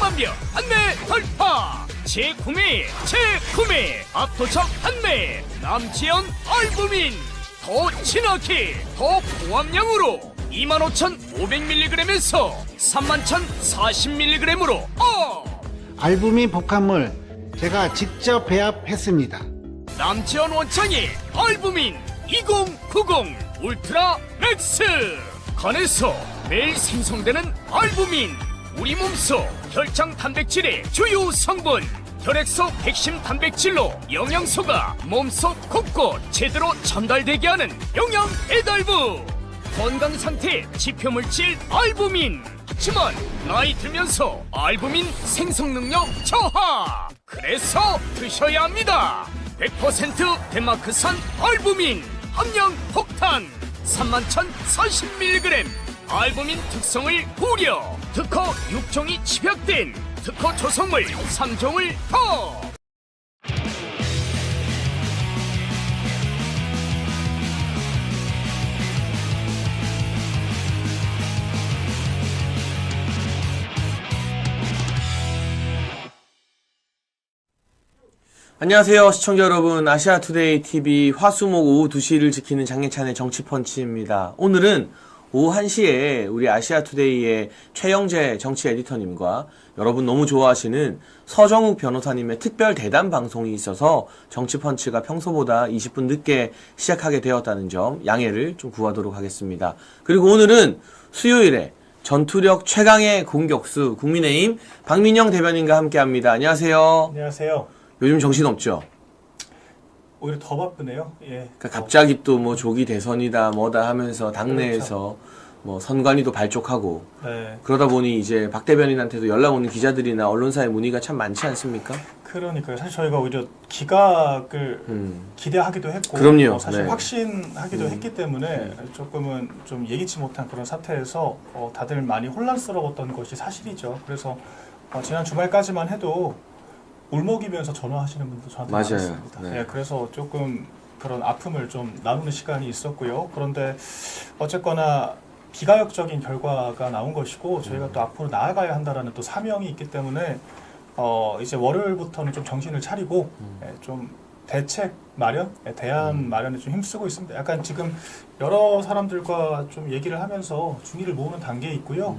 10만 명 판매 돌파. 재구매 압도적 판매. 남지연 알부민 더 진하게 더 고함량으로 25,500mg에서 31,040mg으로 알부민 복합물 제가 직접 배합했습니다. 남지연 원창의 알부민 2090 울트라 맥스. 간에서 매일 생성되는 알부민, 우리 몸속 혈장 단백질의 주요 성분. 혈액속 핵심 단백질로 영양소가 몸속 곳곳 제대로 전달되게 하는 영양 배달부. 건강상태 지표물질 알부민. 하지만 나이 들면서 알부민 생성 능력 저하. 그래서 드셔야 합니다. 100% 덴마크산 알부민 함량 폭탄 31,040mg. 알부민 특성을 고려. 특허 6종이 집약된 특허 조성물 3종을 더. 안녕하세요 시청자 여러분, 아시아투데이 TV 화수목 오후 2시를 지키는 장예찬의 정치펀치입니다. 오늘은 오후 1시에 우리 아시아투데이의 최영재 정치 에디터님과 여러분 너무 좋아하시는 서정욱 변호사님의 특별 대담 방송이 있어서 정치펀치가 평소보다 20분 늦게 시작하게 되었다는 점 양해를 좀 구하도록 하겠습니다. 그리고 오늘은 수요일에 전투력 최강의 공격수 국민의힘 박민영 대변인과 함께합니다. 안녕하세요. 안녕하세요. 요즘 정신없죠? 오히려 더 바쁘네요. 예. 그러니까 갑자기 또 뭐 조기 대선이다 뭐다 하면서 당내에서 뭐 선관위도 발족하고 네. 그러다 보니 이제 박 대변인한테도 연락 오는 기자들이나 언론사의 문의가 참 많지 않습니까? 그러니까요. 사실 저희가 오히려 기각을 기대하기도 했고, 그럼요. 사실 네. 확신하기도 했기 때문에 조금은 좀 예기치 못한 그런 사태에서 다들 많이 혼란스러웠던 것이 사실이죠. 그래서 지난 주말까지만 해도 울먹이면서 전화하시는 분도 저한테 맞아요. 많았습니다. 네. 예, 그래서 조금 그런 아픔을 좀 나누는 시간이 있었고요. 그런데 어쨌거나 비가역적인 결과가 나온 것이고 저희가 또 앞으로 나아가야 한다라는 또 사명이 있기 때문에 이제 월요일부터는 좀 정신을 차리고 좀 대책 마련, 대안 마련에 좀 힘쓰고 있습니다. 약간 지금 여러 사람들과 좀 얘기를 하면서 중의를 모으는 단계에 있고요.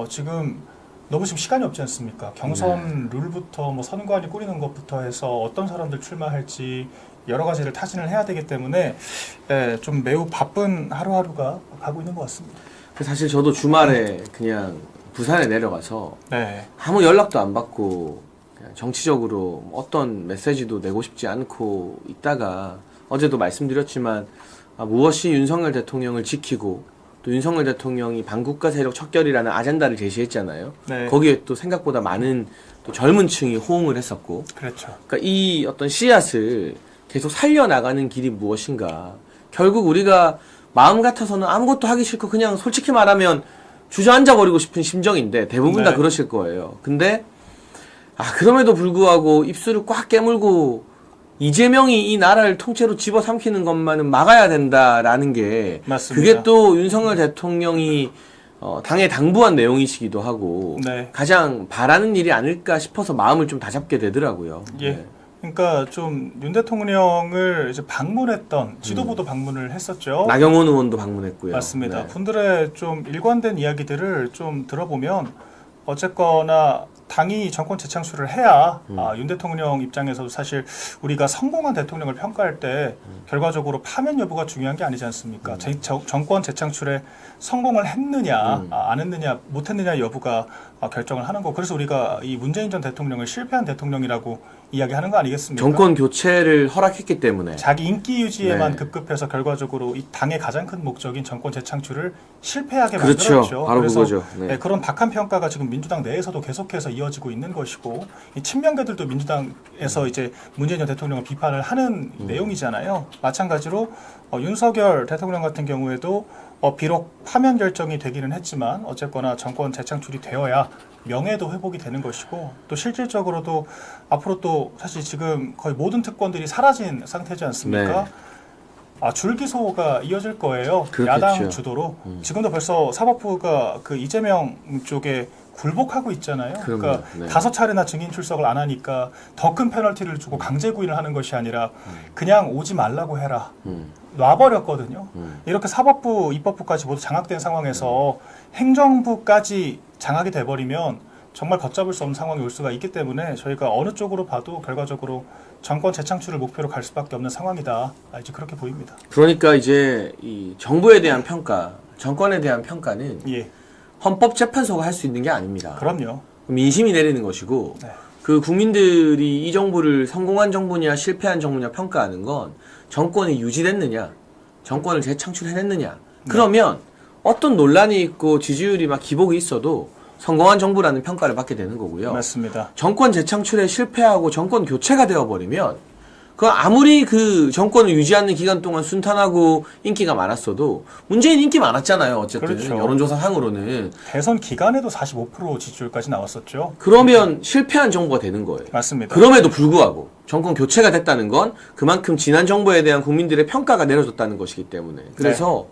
지금 너무 지금 시간이 없지 않습니까? 경선 룰부터 뭐 선관위 꾸리는 것부터 해서 어떤 사람들 출마할지 여러 가지를 타진을 해야 되기 때문에 좀 매우 바쁜 하루하루가 가고 있는 것 같습니다. 사실 저도 주말에 그냥 부산에 내려가서 네. 아무 연락도 안 받고 그냥 정치적으로 어떤 메시지도 내고 싶지 않고 있다가 어제도 말씀드렸지만 무엇이 윤석열 대통령을 지키고 또 윤석열 대통령이 반국가 세력 척결이라는 아젠다를 제시했잖아요. 네. 거기에 또 생각보다 많은 또 젊은 층이 호응을 했었고. 그렇죠. 그러니까 이 어떤 씨앗을 계속 살려나가는 길이 무엇인가. 결국 우리가 마음 같아서는 아무것도 하기 싫고 그냥 솔직히 말하면 주저앉아버리고 싶은 심정인데 대부분 다 그러실 거예요. 근데 그럼에도 불구하고 입술을 꽉 깨물고 이재명이 이 나라를 통째로 집어삼키는 것만은 막아야 된다라는 게 맞습니다. 그게 또 윤석열 대통령이 당에 당부한 내용이시기도 하고 네. 가장 바라는 일이 아닐까 싶어서 마음을 좀 다잡게 되더라고요. 예. 네. 그러니까 좀 윤 대통령을 이제 방문했던 지도부도 방문을 했었죠. 나경원 의원도 방문했고요. 맞습니다. 네. 분들의 좀 일관된 이야기들을 좀 들어보면 어쨌거나 당이 정권 재창출을 해야 윤 대통령 입장에서도 사실 우리가 성공한 대통령을 평가할 때 결과적으로 파면 여부가 중요한 게 아니지 않습니까? 정권 재창출에 성공을 했느냐 안 했느냐 못했느냐 여부가 결정을 하는 거. 그래서 우리가 이 문재인 전 대통령을 실패한 대통령이라고 이야기하는 거 아니겠습니까? 정권 교체를 허락했기 때문에 자기 인기 유지에만 네. 급급해서 결과적으로 이 당의 가장 큰 목적인 정권 재창출을 실패하게 그렇죠. 만들었죠. 바로 그래서 그거죠. 네. 그런 박한 평가가 지금 민주당 내에서도 계속해서 이어지고 있는 것이고 이 친명계들도 민주당에서 이제 문재인 전 대통령을 비판을 하는 내용이잖아요. 마찬가지로 윤석열 대통령 같은 경우에도 비록 파면 결정이 되기는 했지만 어쨌거나 정권 재창출이 되어야 명예도 회복이 되는 것이고 또 실질적으로도 앞으로 또 사실 지금 거의 모든 특권들이 사라진 상태지 않습니까? 네. 줄기소가 이어질 거예요. 그렇겠죠. 야당 주도로. 지금도 벌써 사법부가 그 이재명 쪽에 굴복하고 있잖아요. 그러니까 네. 5차례나 증인 출석을 안 하니까 더 큰 페널티를 주고 강제 구인을 하는 것이 아니라 그냥 오지 말라고 해라. 놔버렸거든요. 이렇게 사법부, 입법부까지 모두 장악된 상황에서 행정부까지 장악이 돼버리면 정말 걷잡을 수 없는 상황이 올 수가 있기 때문에 저희가 어느 쪽으로 봐도 결과적으로 정권 재창출을 목표로 갈 수밖에 없는 상황이다. 이제 그렇게 보입니다. 그러니까 이제 이 정부에 대한 평가, 정권에 대한 평가는 예, 헌법재판소가 할 수 있는 게 아닙니다. 그럼요. 민심이 내리는 것이고 네. 그 국민들이 이 정부를 성공한 정부냐 실패한 정부냐 평가하는 건 정권이 유지됐느냐, 정권을 재창출해냈느냐. 그러면 어떤 논란이 있고 지지율이 막 기복이 있어도 성공한 정부라는 평가를 받게 되는 거고요. 맞습니다. 정권 재창출에 실패하고 정권 교체가 되어버리면 그 아무리 그 정권을 유지하는 기간 동안 순탄하고 인기가 많았어도 문재인 인기 많았잖아요. 어쨌든 그렇죠. 여론조사상으로는. 대선 기간에도 45% 지지율까지 나왔었죠. 그러면 실패한 정부가 되는 거예요. 맞습니다. 그럼에도 불구하고 정권 교체가 됐다는 건 그만큼 지난 정부에 대한 국민들의 평가가 내려졌다는 것이기 때문에. 그래서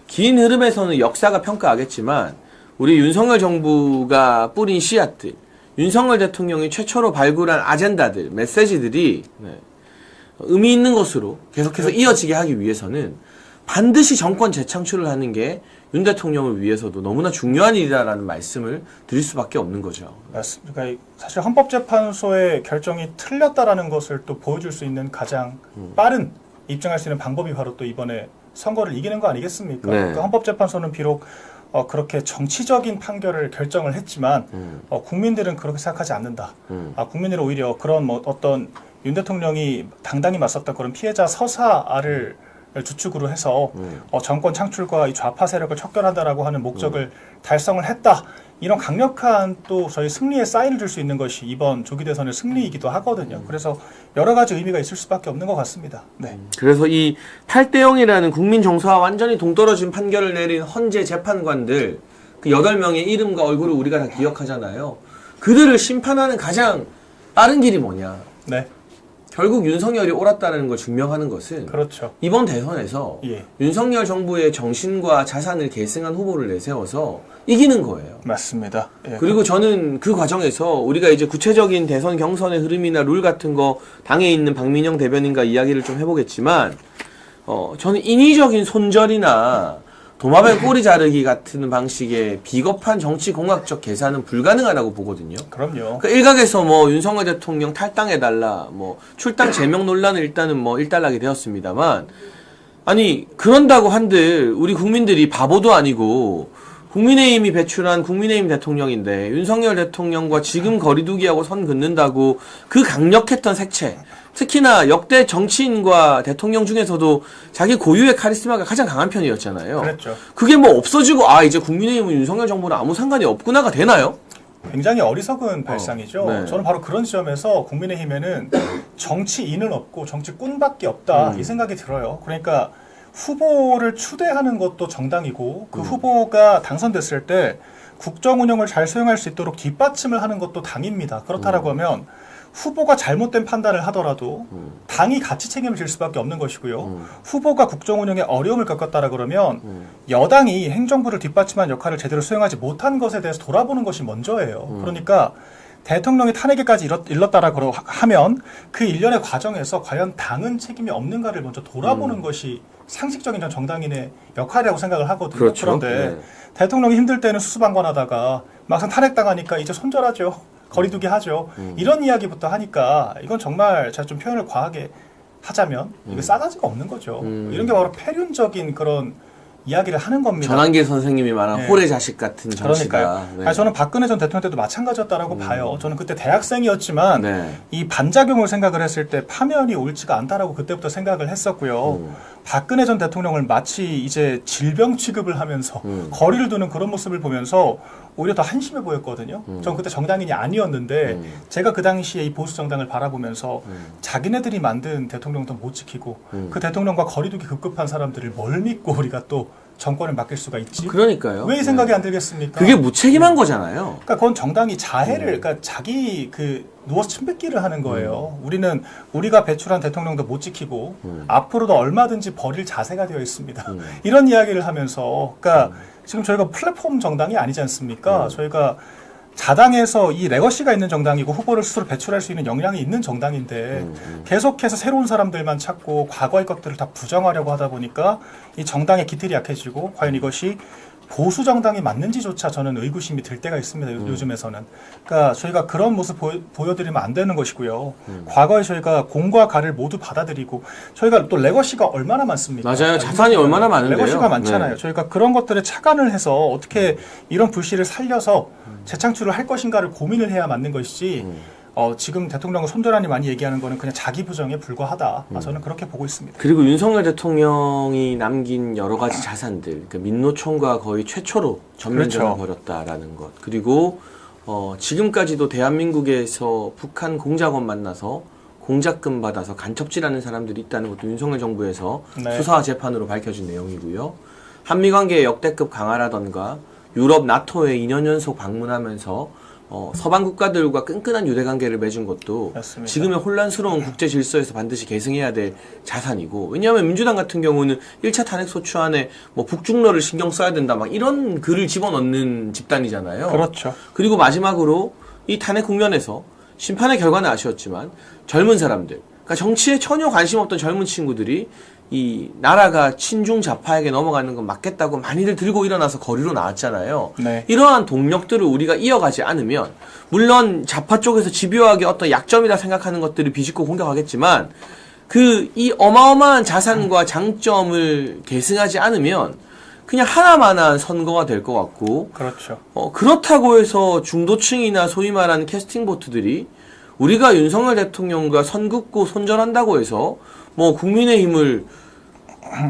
긴 흐름에서는 역사가 평가하겠지만 우리 윤석열 정부가 뿌린 씨앗들, 윤석열 대통령이 최초로 발굴한 아젠다들, 메시지들이 의미 있는 것으로 계속해서 이어지게 하기 위해서는 반드시 정권 재창출을 하는 게 윤 대통령을 위해서도 너무나 중요한 일이다라는 말씀을 드릴 수밖에 없는 거죠. 맞습니다. 그러니까 사실 헌법재판소의 결정이 틀렸다라는 것을 또 보여줄 수 있는 가장 빠른 입증할 수 있는 방법이 바로 또 이번에 선거를 이기는 거 아니겠습니까? 네. 그러니까 헌법재판소는 비록 그렇게 정치적인 판결을 결정을 했지만 국민들은 그렇게 생각하지 않는다. 국민들은 오히려 그런 어떤 윤 대통령이 당당히 맞섰던 그런 피해자 서사를 주축으로 해서 정권 창출과 이 좌파 세력을 척결한다라고 하는 목적을 달성을 했다. 이런 강력한 또 저희 승리에 사인을 줄 수 있는 것이 이번 조기 대선의 승리이기도 하거든요. 그래서 여러 가지 의미가 있을 수밖에 없는 것 같습니다. 네. 그래서 이 8대0이라는 국민 정서와 완전히 동떨어진 판결을 내린 헌재 재판관들 그 8명의 이름과 얼굴을 우리가 다 기억하잖아요. 그들을 심판하는 가장 빠른 길이 뭐냐? 네. 결국 윤석열이 옳았다는 걸 증명하는 것은 그렇죠. 이번 대선에서 예. 윤석열 정부의 정신과 자산을 계승한 후보를 내세워서 이기는 거예요. 맞습니다. 예. 그리고 저는 그 과정에서 우리가 이제 구체적인 대선 경선의 흐름이나 룰 같은 거 당에 있는 박민영 대변인과 이야기를 좀 해보겠지만 저는 인위적인 손절이나 도마뱀 꼬리 자르기 같은 방식의 비겁한 정치 공학적 계산은 불가능하다고 보거든요. 그럼요. 그 일각에서 뭐 윤석열 대통령 탈당해달라, 뭐 출당 제명 논란을 일단은 뭐 일단락이 되었습니다만, 아니 그런다고 한들 우리 국민들이 바보도 아니고 국민의힘이 배출한 국민의힘 대통령인데 윤석열 대통령과 지금 거리두기하고 선 긋는다고 그 강력했던 색채, 특히나 역대 정치인과 대통령 중에서도 자기 고유의 카리스마가 가장 강한 편이었잖아요. 그랬죠. 그게 뭐 없어지고 이제 국민의힘은 윤석열 정부랑 아무 상관이 없구나가 되나요? 굉장히 어리석은 발상이죠. 네. 저는 바로 그런 지점에서 국민의힘에는 정치인은 없고 정치꾼밖에 없다 이 생각이 들어요. 그러니까 후보를 추대하는 것도 정당이고 그 후보가 당선됐을 때 국정 운영을 잘 수행할 수 있도록 뒷받침을 하는 것도 당입니다. 그렇다라고 하면 후보가 잘못된 판단을 하더라도 당이 같이 책임을 질 수밖에 없는 것이고요. 후보가 국정 운영에 어려움을 겪었다라 그러면 여당이 행정부를 뒷받침한 역할을 제대로 수행하지 못한 것에 대해서 돌아보는 것이 먼저예요. 그러니까 대통령이 탄핵에까지 일렀다라고 하면 그 일련의 과정에서 과연 당은 책임이 없는가를 먼저 돌아보는 것이 상식적인 전 정당인의 역할이라고 생각을 하거든요. 그렇죠. 그런데 대통령이 힘들 때는 수수방관하다가 막상 탄핵당하니까 이제 손절하죠. 거리두기 하죠. 이런 이야기부터 하니까 이건 정말 제가 좀 표현을 과하게 하자면 이게 싸가지가 없는 거죠. 이런 게 바로 폐륜적인 그런 이야기를 하는 겁니다. 전한길 선생님이 말한 네. 홀의 자식 같은 정치다. 그러니까요. 네. 저는 박근혜 전 대통령 때도 마찬가지였다라고 봐요. 저는 그때 대학생이었지만 네. 이 반작용을 생각을 했을 때 파면이 옳지가 않다라고 그때부터 생각을 했었고요. 박근혜 전 대통령을 마치 이제 질병 취급을 하면서 거리를 두는 그런 모습을 보면서 오히려 더 한심해 보였거든요. 저는 그때 정당인이 아니었는데 제가 그 당시에 이 보수 정당을 바라보면서 자기네들이 만든 대통령도 못 지키고 그 대통령과 거리두기 급급한 사람들을 뭘 믿고 우리가 또 정권을 맡길 수가 있지? 그러니까요. 왜 이 생각이 안 들겠습니까? 그게 무책임한 거잖아요. 그러니까 그건 정당이 자해를, 그러니까 자기 누워서 침 뱉기를 하는 거예요. 우리가 배출한 대통령도 못 지키고 앞으로도 얼마든지 버릴 자세가 되어 있습니다. 이런 이야기를 하면서, 그러니까 지금 저희가 플랫폼 정당이 아니지 않습니까? 저희가 자당에서 이 레거시가 있는 정당이고 후보를 스스로 배출할 수 있는 역량이 있는 정당인데 계속해서 새로운 사람들만 찾고 과거의 것들을 다 부정하려고 하다 보니까 이 정당의 기틀이 약해지고 과연 이것이 보수 정당이 맞는지조차 저는 의구심이 들 때가 있습니다. 요즘에서는. 그러니까 저희가 그런 모습 보여드리면 안 되는 것이고요. 과거에 저희가 공과 가를 모두 받아들이고 저희가 또 레거시가 얼마나 많습니까? 맞아요. 자산이 얼마나 많은데요. 레거시가 많잖아요. 네. 저희가 그런 것들을 착안을 해서 어떻게 이런 불씨를 살려서 재창출을 할 것인가를 고민을 해야 맞는 것이지 지금 대통령은 손절하니 많이 얘기하는 거는 그냥 자기 부정에 불과하다. 저는 그렇게 보고 있습니다. 그리고 윤석열 대통령이 남긴 여러 가지 자산들, 그러니까 민노총과 거의 최초로 전면전을 그렇죠. 벌였다라는 것. 그리고 지금까지도 대한민국에서 북한 공작원 만나서 공작금 받아서 간첩질하는 사람들이 있다는 것도 윤석열 정부에서 네. 수사와 재판으로 밝혀진 내용이고요. 한미 관계의 역대급 강화라던가 유럽 나토에 2년 연속 방문하면서 서방 국가들과 끈끈한 유대 관계를 맺은 것도 맞습니다. 지금의 혼란스러운 국제 질서에서 반드시 계승해야 될 자산이고, 왜냐하면 민주당 같은 경우는 1차 탄핵 소추안에 뭐 북중러를 신경 써야 된다 막 이런 글을 집어넣는 집단이잖아요. 그렇죠. 그리고 마지막으로 이 탄핵 국면에서 심판의 결과는 아쉬웠지만 젊은 사람들, 그러니까 정치에 전혀 관심 없던 젊은 친구들이 이 나라가 친중 좌파에게 넘어가는 건 맞겠다고 많이들 들고 일어나서 거리로 나왔잖아요. 네. 이러한 동력들을 우리가 이어가지 않으면, 물론 좌파 쪽에서 집요하게 어떤 약점이라 생각하는 것들을 비집고 공격하겠지만 이 어마어마한 자산과 장점을 계승하지 않으면 그냥 하나만한 선거가 될 것 같고, 그렇죠. 그렇다고 해서 중도층이나 소위 말하는 캐스팅 보트들이 우리가 윤석열 대통령과 선 긋고 손절한다고 해서 뭐 국민의힘을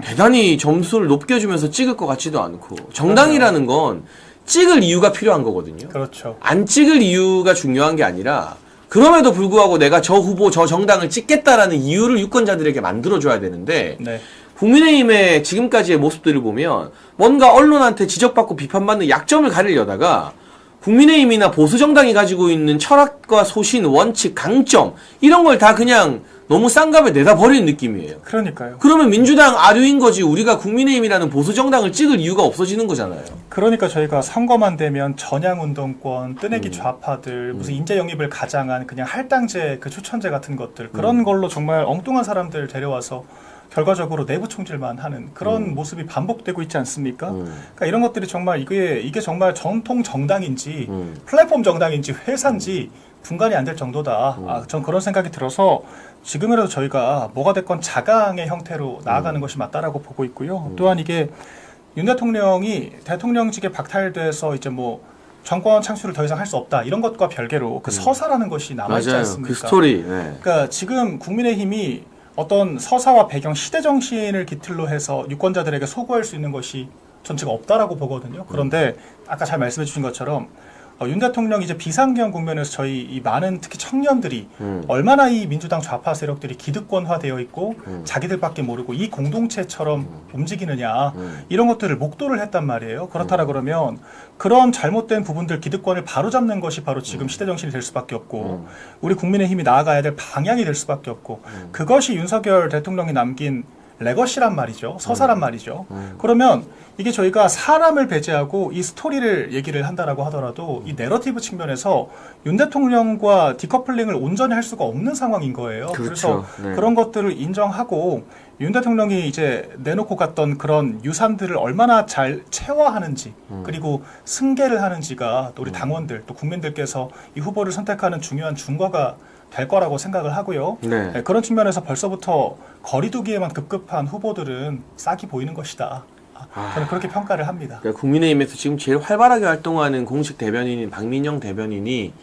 대단히 점수를 높게 주면서 찍을 것 같지도 않고, 정당이라는 건 찍을 이유가 필요한 거거든요. 그렇죠. 안 찍을 이유가 중요한 게 아니라 그럼에도 불구하고 내가 저 후보 저 정당을 찍겠다라는 이유를 유권자들에게 만들어줘야 되는데, 네. 국민의힘의 지금까지의 모습들을 보면 뭔가 언론한테 지적받고 비판받는 약점을 가리려다가 국민의힘이나 보수정당이 가지고 있는 철학과 소신, 원칙, 강점 이런 걸 다 그냥 너무 싼 값에 내다 버리는 느낌이에요. 그러니까요. 그러면 민주당 아류인 거지 우리가 국민의힘이라는 보수정당을 찍을 이유가 없어지는 거잖아요. 그러니까 저희가 선거만 되면 전향운동권, 뜨내기 좌파들, 무슨 인재 영입을 가장한 그냥 할당제, 그 추천제 같은 것들, 그런 걸로 정말 엉뚱한 사람들 데려와서 결과적으로 내부 총질만 하는 그런 모습이 반복되고 있지 않습니까? 그러니까 이런 것들이 정말 이게 정말 전통 정당인지 플랫폼 정당인지 회사인지 분간이 안 될 정도다. 전 그런 생각이 들어서 지금이라도 저희가 뭐가 됐건 자강의 형태로 나아가는 것이 맞다라고 보고 있고요. 또한 이게 윤 대통령이 대통령직에 박탈돼서 이제 뭐 정권 창출을 더 이상 할 수 없다 이런 것과 별개로 그 서사라는 것이 남아있지 맞아요. 않습니까? 그 스토리. 네. 그러니까 지금 국민의힘이 어떤 서사와 배경, 시대 정신을 기틀로 해서 유권자들에게 소구할 수 있는 것이 전 지금 없다라고 보거든요. 그런데 아까 잘 말씀해 주신 것처럼 윤 대통령이 이제 비상경 국면에서 저희 이 많은 특히 청년들이 얼마나 이 민주당 좌파 세력들이 기득권화되어 있고 자기들밖에 모르고 이 공동체처럼 움직이느냐 이런 것들을 목도를 했단 말이에요. 그렇다라 그러면 그런 잘못된 부분들 기득권을 바로잡는 것이 바로 지금 시대 정신이 될 수밖에 없고 우리 국민의힘이 나아가야 될 방향이 될 수밖에 없고 그것이 윤석열 대통령이 남긴 레거시란 말이죠. 서사란 말이죠. 그러면 이게 저희가 사람을 배제하고 이 스토리를 얘기를 한다라고 하더라도 이 내러티브 측면에서 윤 대통령과 디커플링을 온전히 할 수가 없는 상황인 거예요. 그렇죠. 그래서 네. 그런 것들을 인정하고 윤 대통령이 이제 내놓고 갔던 그런 유산들을 얼마나 잘 체화하는지 그리고 승계를 하는지가 또 우리 당원들 또 국민들께서 이 후보를 선택하는 중요한 준거가 될 거라고 생각을 하고요. 네. 네, 그런 측면에서 벌써부터 거리두기에만 급급한 후보들은 싹이 보이는 것이다. 저는 그렇게 평가를 합니다. 그러니까 국민의힘에서 지금 제일 활발하게 활동하는 공식 대변인인 박민영 대변인이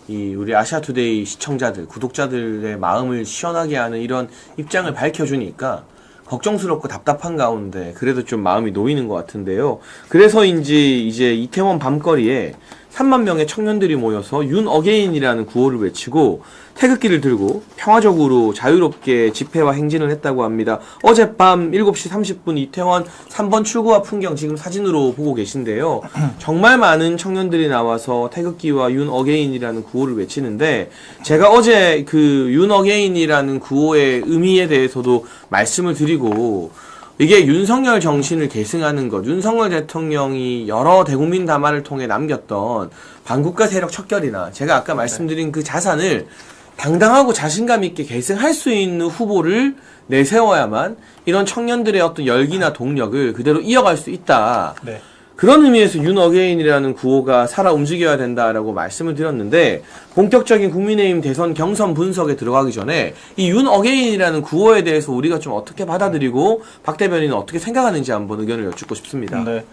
이 우리 아시아투데이 시청자들, 구독자들의 마음을 시원하게 하는 이런 입장을 밝혀주니까 걱정스럽고 답답한 가운데 그래도 좀 마음이 놓이는 것 같은데요. 그래서인지 이제 이태원 밤거리에 3만 명의 청년들이 모여서 윤 어게인이라는 구호를 외치고 태극기를 들고 평화적으로 자유롭게 집회와 행진을 했다고 합니다. 어젯밤 7시 30분 이태원 3번 출구 앞 풍경 지금 사진으로 보고 계신데요. 정말 많은 청년들이 나와서 태극기와 윤 어게인이라는 구호를 외치는데 제가 어제 그 윤 어게인이라는 구호의 의미에 대해서도 말씀을 드리고 이게 윤석열 정신을 계승하는 것, 윤석열 대통령이 여러 대국민 담화를 통해 남겼던 반국가 세력 척결이나 제가 아까 말씀드린 그 자산을 당당하고 자신감 있게 계승할 수 있는 후보를 내세워야만 이런 청년들의 어떤 열기나 동력을 그대로 이어갈 수 있다. 네. 그런 의미에서 윤 어게인이라는 구호가 살아 움직여야 된다라고 말씀을 드렸는데 본격적인 국민의힘 대선 경선 분석에 들어가기 전에 이 윤 어게인이라는 구호에 대해서 우리가 좀 어떻게 받아들이고 박 대변인은 어떻게 생각하는지 한번 의견을 여쭙고 싶습니다. 네.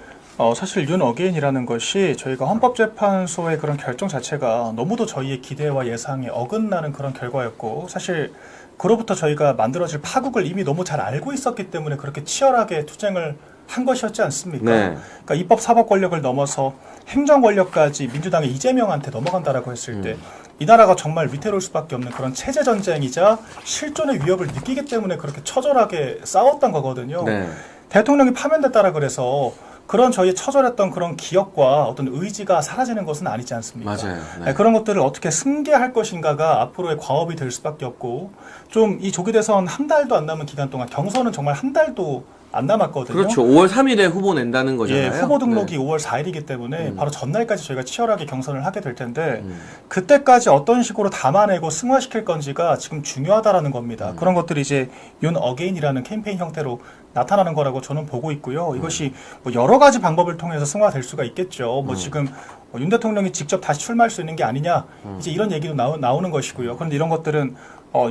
사실 윤 어게인이라는 것이 저희가 헌법재판소의 그런 결정 자체가 너무도 저희의 기대와 예상에 어긋나는 그런 결과였고 사실 그로부터 저희가 만들어질 파국을 이미 너무 잘 알고 있었기 때문에 그렇게 치열하게 투쟁을 한 것이었지 않습니까? 네. 그러니까 입법 사법 권력을 넘어서 행정 권력까지 민주당의 이재명한테 넘어간다라고 했을 때 이 나라가 정말 위태로울 수밖에 없는 그런 체제 전쟁이자 실존의 위협을 느끼기 때문에 그렇게 처절하게 싸웠던 거거든요. 네. 대통령이 파면됐다라 그래서 그런 저희의 처절했던 그런 기억과 어떤 의지가 사라지는 것은 아니지 않습니까? 맞아요. 네, 그런 것들을 어떻게 승계할 것인가가 앞으로의 과업이 될 수밖에 없고 좀 이 조기 대선 한 달도 안 남은 기간 동안 경선은 정말 한 달도 안 남았거든요. 그렇죠. 5월 3일에 후보 낸다는 거잖아요. 예, 후보 등록이 5월 4일이기 때문에 바로 전날까지 저희가 치열하게 경선을 하게 될 텐데 그때까지 어떤 식으로 담아내고 승화시킬 건지가 지금 중요하다라는 겁니다. 그런 것들이 이제 윤 어게인이라는 캠페인 형태로 나타나는 거라고 저는 보고 있고요. 이것이 뭐 여러 가지 방법을 통해서 승화될 수가 있겠죠. 뭐 지금 윤 대통령이 직접 다시 출마할 수 있는 게 아니냐 이제 이런 얘기도 나오는 것이고요. 그런데 이런 것들은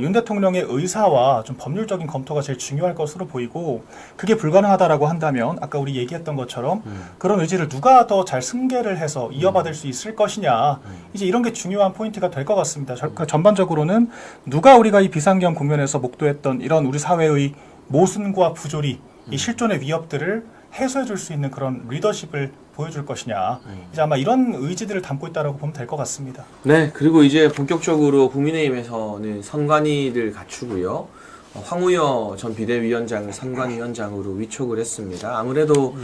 윤 대통령의 의사와 좀 법률적인 검토가 제일 중요할 것으로 보이고 그게 불가능하다라고 한다면 아까 우리 얘기했던 것처럼 그런 의지를 누가 더 잘 승계를 해서 이어받을 수 있을 것이냐 이제 이런 게 중요한 포인트가 될 것 같습니다. 전반적으로는 누가 우리가 이 비상경 국면에서 목도했던 이런 우리 사회의 모순과 부조리 이 실존의 위협들을 해소해 줄 수 있는 그런 리더십을 보여줄 것이냐 이제 아마 이런 의지들을 담고 있다라고 보면 될 것 같습니다. 네, 그리고 이제 본격적으로 국민의힘에서는 선관위를 갖추고요. 황우여 전 비대위원장을 선관위원장으로 위촉을 했습니다. 아무래도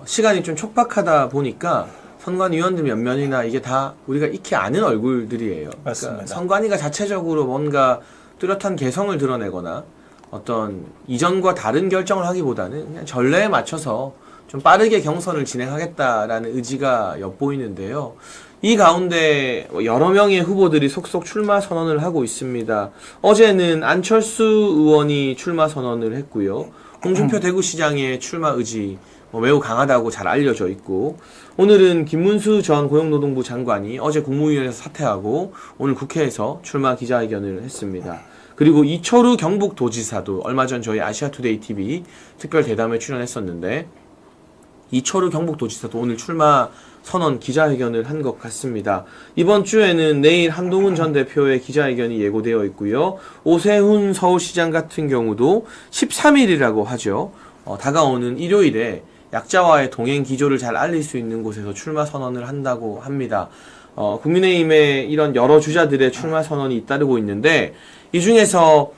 시간이 좀 촉박하다 보니까 선관위원들 몇 면이나 이게 다 우리가 익히 아는 얼굴들이에요. 맞습니다. 그러니까 선관위가 자체적으로 뭔가 뚜렷한 개성을 드러내거나 어떤 이전과 다른 결정을 하기보다는 그냥 전례에 맞춰서 좀 빠르게 경선을 진행하겠다라는 의지가 엿보이는데요. 이 가운데 여러 명의 후보들이 속속 출마 선언을 하고 있습니다. 어제는 안철수 의원이 출마 선언을 했고요. 홍준표 대구시장의 출마 의지 매우 강하다고 잘 알려져 있고 오늘은 김문수 전 고용노동부 장관이 어제 국무위원회에서 사퇴하고 오늘 국회에서 출마 기자회견을 했습니다. 그리고 이철우 경북도지사도 얼마 전 저희 아시아투데이 TV 특별 대담에 출연했었는데 이철우 경북도지사도 오늘 출마 선언 기자회견을 한 것 같습니다. 이번 주에는 내일 한동훈 전 대표의 기자회견이 예고되어 있고요. 오세훈 서울시장 같은 경우도 13일이라고 하죠. 다가오는 일요일에 약자와의 동행 기조를 잘 알릴 수 있는 곳에서 출마 선언을 한다고 합니다. 국민의힘의 이런 여러 주자들의 출마 선언이 잇따르고 있는데 이 중에서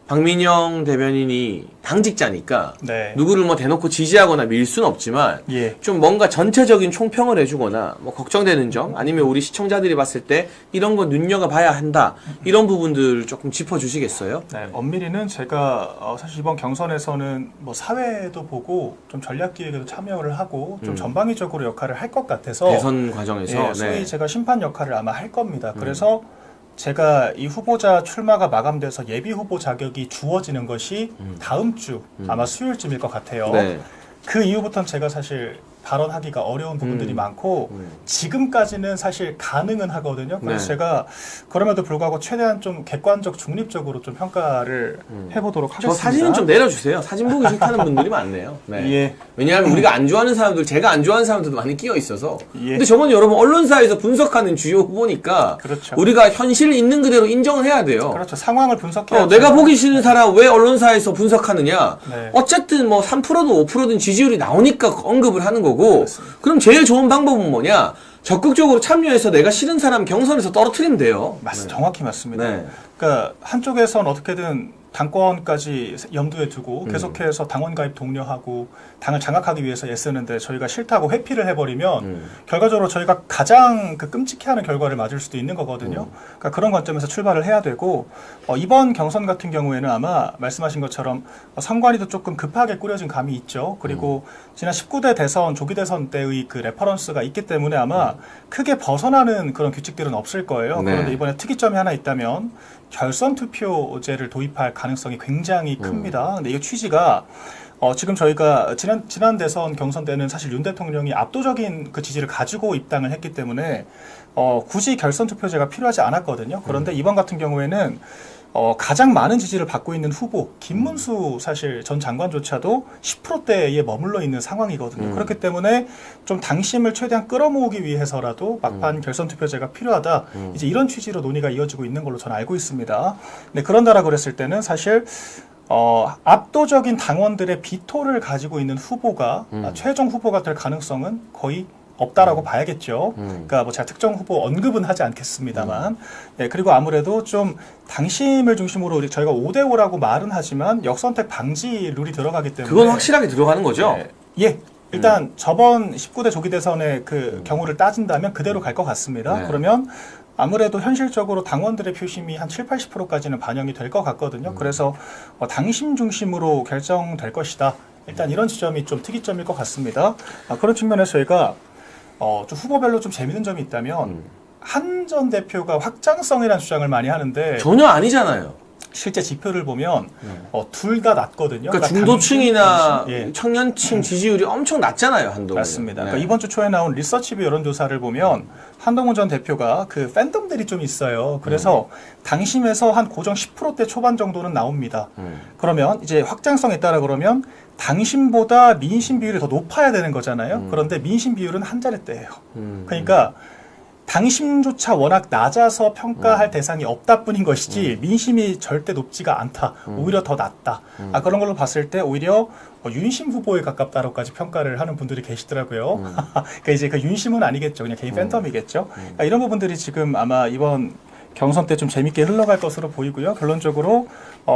박민영 대변인이 당직자니까 네. 누구를 뭐 대놓고 지지하거나 밀 수는 없지만 예. 좀 뭔가 전체적인 총평을 해주거나 뭐 걱정되는 점 아니면 우리 시청자들이 봤을 때 이런 거 눈여겨봐야 한다 이런 부분들 조금 짚어주시겠어요? 네, 엄밀히는 제가 사실 이번 경선에서는 뭐 사회도 보고 좀 전략기획에도 참여를 하고 좀 전방위적으로 역할을 할 것 같아서 대선 과정에서 예, 소위 제가 심판 역할을 아마 할 겁니다. 그래서 제가 이 후보자 출마가 마감돼서 예비 후보 자격이 주어지는 것이 다음 주 아마 수요일쯤일 것 같아요. 네. 그 이후부터는 제가 사실 발언하기가 어려운 부분들이 많고 지금까지는 사실 가능은 하거든요. 그래서 네. 제가 그럼에도 불구하고 최대한 좀 객관적 중립적으로 좀 평가를 해보도록 저 하겠습니다. 사진은 좀 내려주세요. 사진 보기 싫다는 분들이 많네요. 네. 예. 왜냐하면 우리가 안 좋아하는 사람들, 제가 안 좋아하는 사람들도 많이 끼어 있어서. 예. 근데 저건 여러분 언론사에서 분석하는 주요 후보니까 그렇죠. 우리가 현실을 있는 그대로 인정을 해야 돼요. 그렇죠. 상황을 분석해야 내가 보기 싫은 사람 왜 언론사에서 분석하느냐? 네. 어쨌든 뭐 3%든 5%든 지지율이 나오니까 언급을 하는 거고. 맞습니다. 그럼 제일 좋은 방법은 뭐냐? 적극적으로 참여해서 내가 싫은 사람 경선에서 떨어뜨리면 돼요. 맞습니다. 정확히 맞습니다. 네. 그러니까 한쪽에선 어떻게든 당권까지 염두에 두고 계속해서 당원 가입 독려하고 당을 장악하기 위해서 애쓰는데 저희가 싫다고 회피를 해버리면 결과적으로 저희가 가장 그 끔찍해하는 결과를 맞을 수도 있는 거거든요. 그러니까 그런 관점에서 출발을 해야 되고 이번 경선 같은 경우에는 아마 말씀하신 것처럼 선관위도 조금 급하게 꾸려진 감이 있죠. 그리고 지난 19대 대선 조기 대선 때의 그 레퍼런스가 있기 때문에 아마 크게 벗어나는 그런 규칙들은 없을 거예요. 네. 그런데 이번에 특이점이 하나 있다면 결선 투표제를 도입할 가능성이 굉장히 큽니다. 근데 이 취지가 지금 저희가 지난 대선 경선 때는 사실 윤 대통령이 압도적인 그 지지를 가지고 입당을 했기 때문에 굳이 결선 투표제가 필요하지 않았거든요. 그런데 이번 같은 경우에는 가장 많은 지지를 받고 있는 후보 김문수 사실 전 장관조차도 10%대에 머물러 있는 상황이거든요. 그렇기 때문에 좀 당심을 최대한 끌어모으기 위해서라도 막판 결선 투표제가 필요하다. 이제 이런 취지로 논의가 이어지고 있는 걸로 저는 알고 있습니다. 근데 그런다라고 그랬을 때는 사실 압도적인 당원들의 비토를 가지고 있는 후보가 최종 후보가 될 가능성은 거의 없다라고 봐야겠죠. 그러니까 뭐 제가 특정 후보 언급은 하지 않겠습니다만, 예, 그리고 아무래도 좀 당심을 중심으로 저희가 5대5라고 말은 하지만 역선택 방지 룰이 들어가기 때문에 그건 확실하게 들어가는 거죠? 예. 일단 저번 19대 조기 대선의 그 경우를 따진다면 그대로 갈 것 같습니다. 네. 그러면 아무래도 현실적으로 당원들의 표심이 한 7, 80%까지는 반영이 될 것 같거든요. 그래서 당심 중심으로 결정될 것이다. 일단 이런 지점이 좀 특이점일 것 같습니다. 그런 측면에서 저희가 좀 후보별로 좀 재밌는 점이 있다면 한 전 대표가 확장성이라는 주장을 많이 하는데 전혀 아니잖아요. 실제 지표를 보면 둘 다 낮거든요. 그러니까 중도층이나 당심, 예. 청년층 지지율이 엄청 낮잖아요, 한동훈. 맞습니다. 네. 그러니까 이번 주 초에 나온 리서치뷰 여론조사를 보면 한동훈 전 대표가 그 팬덤들이 좀 있어요. 그래서 당심에서 한 고정 10%대 초반 정도는 나옵니다. 그러면 이제 확장성에 따라 그러면 당심보다 민심 비율이 더 높아야 되는 거잖아요. 그런데 민심 비율은 한 자릿대예요. 그러니까 당심조차 워낙 낮아서 평가할 대상이 없다 뿐인 것이지 민심이 절대 높지가 않다. 오히려 더 낮다. 그런 걸로 봤을 때 오히려 윤심 후보에 가깝다라고까지 평가를 하는 분들이 계시더라고요. 그러니까 이제 그 윤심은 아니겠죠. 그냥 개인 팬덤이겠죠. 그러니까 이런 부분들이 지금 아마 이번 경선 때 좀 재밌게 흘러갈 것으로 보이고요. 결론적으로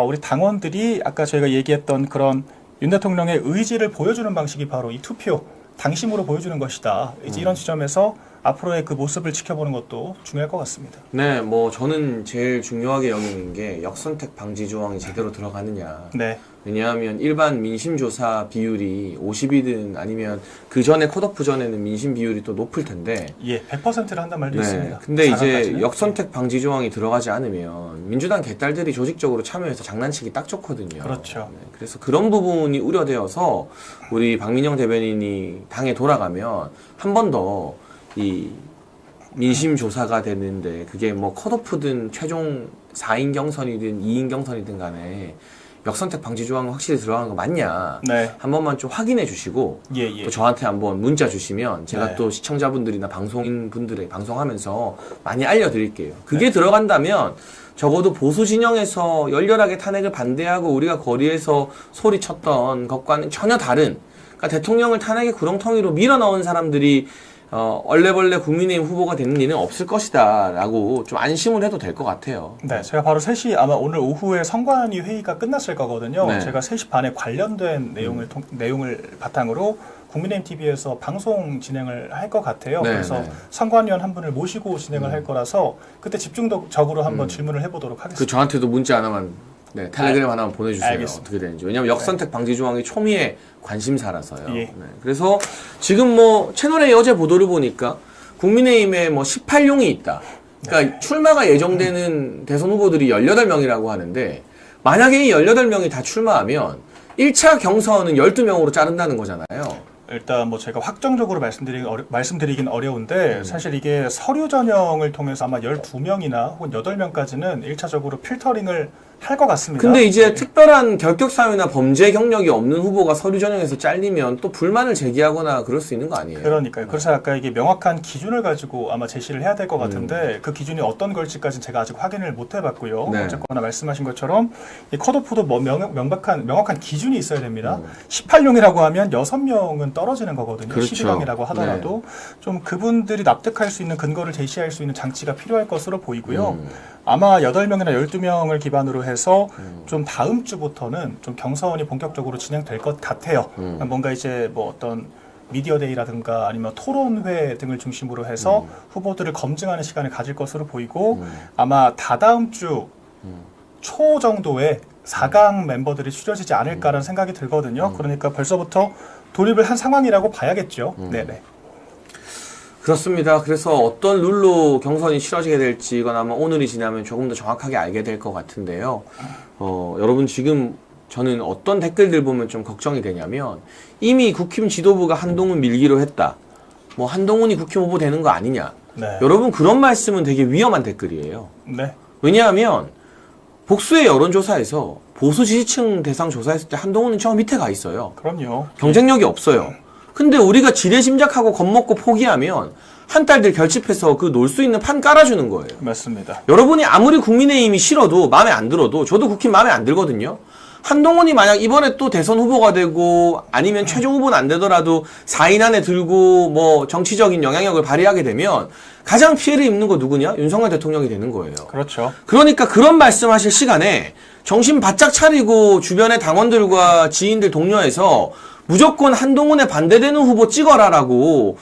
우리 당원들이 아까 저희가 얘기했던 그런 윤 대통령의 의지를 보여주는 방식이 바로 이 투표, 당심으로 보여주는 것이다. 이제 이런 지점에서 앞으로의 그 모습을 지켜보는 것도 중요할 것 같습니다. 네, 뭐 저는 제일 중요하게 여기는 게 역선택 방지 조항이 제대로 들어가느냐. 네. 왜냐하면 일반 민심조사 비율이 50이든 아니면 그 전에 컷오프 전에는 민심 비율이 또 높을 텐데. 예, 100%를 한단 말도 네. 있습니다. 근데 이제 4강까지는. 역선택 방지 조항이 들어가지 않으면 민주당 개딸들이 조직적으로 참여해서 장난치기 딱 좋거든요. 그렇죠. 네. 그래서 그런 부분이 우려되어서 우리 박민영 대변인이 당에 돌아가면 한 번 더 이 민심 조사가 되는데 그게 뭐 컷오프든 최종 4인 경선이든 2인 경선이든 간에 역선택 방지 조항은 확실히 들어가는 거 맞냐 네. 한 번만 좀 확인해 주시고 예. 또 저한테 한번 문자 주시면 제가 네. 또 시청자분들이나 방송인분들의 방송하면서 많이 알려드릴게요. 그게 들어간다면 적어도 보수 진영에서 열렬하게 탄핵을 반대하고 우리가 거리에서 소리쳤던 것과는 전혀 다른, 그러니까 대통령을 탄핵의 구렁텅이로 밀어넣은 사람들이 얼레벌레 국민의힘 후보가 되는 일은 없을 것이다 라고 좀 안심을 해도 될 것 같아요. 네, 제가 바로 3시 아마 오늘 오후에 선관위 회의가 끝났을 거거든요. 네. 제가 3시 반에 관련된 내용을 바탕으로 국민의힘 TV에서 방송 진행을 할 것 같아요. 네, 그래서 네. 선관위원 한 분을 모시고 진행을 할 거라서 그때 집중적으로 한번 질문을 해보도록 그 하겠습니다. 저한테도 문자 하나만, 네, 텔레그램 하나만 보내주세요. 알겠습니다. 어떻게 되는지. 왜냐면 역선택 방지 조항이 초미의 관심사라서요. 예. 네. 그래서 지금 뭐 채널A 어제 보도를 보니까 국민의힘에 뭐 18용이 있다. 그러니까 출마가 예정되는 대선 후보들이 18명이라고 하는데 만약에 이 18명이 다 출마하면 1차 경선은 12명으로 자른다는 거잖아요. 일단 뭐 제가 확정적으로 말씀드리긴 어려운데 사실 이게 서류 전형을 통해서 아마 12명이나 혹은 8명까지는 1차적으로 필터링을 할 것 같습니다. 근데 이제 네. 특별한 결격 사유나 범죄 경력이 없는 후보가 서류 전형에서 잘리면 또 불만을 제기하거나 그럴 수 있는 거 아니에요? 그러니까요. 그래서 아까 이게 명확한 기준을 가지고 아마 제시를 해야 될 것 같은데 그 기준이 어떤 걸지까지는 제가 아직 확인을 못 해봤고요. 네. 어쨌거나 말씀하신 것처럼 이 컷오프도 뭐 명확한 기준이 있어야 됩니다. 18명이라고 하면 6명은 떨어지는 거거든요. 그렇죠. 12명이라고 하더라도 좀 그분들이 납득할 수 있는 근거를 제시할 수 있는 장치가 필요할 것으로 보이고요. 아마 8명이나 12명을 기반으로 해서 좀 다음 주부터는 좀 경선이 본격적으로 진행될 것 같아요. 뭔가 이제 뭐 어떤 미디어데이라든가 아니면 토론회 등을 중심으로 해서 후보들을 검증하는 시간을 가질 것으로 보이고 아마 다다음 주 초 정도에 4강 멤버들이 추려지지 않을까라는 생각이 들거든요. 그러니까 벌써부터 돌입을 한 상황이라고 봐야겠죠. 네네. 그렇습니다. 그래서 어떤 룰로 경선이 치러지게 될지 이건 아마 오늘이 지나면 조금 더 정확하게 알게 될 것 같은데요. 여러분 지금 저는 어떤 댓글들 보면 좀 걱정이 되냐면 이미 국힘 지도부가 한동훈 밀기로 했다. 뭐 한동훈이 국힘 후보 되는 거 아니냐. 네. 여러분 그런 말씀은 되게 위험한 댓글이에요. 네. 왜냐하면 복수의 여론조사에서 보수 지지층 대상 조사했을 때 한동훈은 처음 밑에 가 있어요. 그럼요. 경쟁력이 없어요. 근데 우리가 지레짐작하고 겁먹고 포기하면 한 딸들 결집해서 그 놀 수 있는 판 깔아주는 거예요. 맞습니다. 여러분이 아무리 국민의힘이 싫어도 마음에 안 들어도 저도 국힘 마음에 안 들거든요. 한동훈이 만약 이번에 또 대선 후보가 되고 아니면 최종 후보는 안 되더라도 4인 안에 들고 뭐 정치적인 영향력을 발휘하게 되면 가장 피해를 입는 거 누구냐? 윤석열 대통령이 되는 거예요. 그렇죠. 그러니까 그런 말씀하실 시간에 정신 바짝 차리고 주변의 당원들과 지인들 동료에서 무조건 한동훈에 반대되는 후보 찍어라라고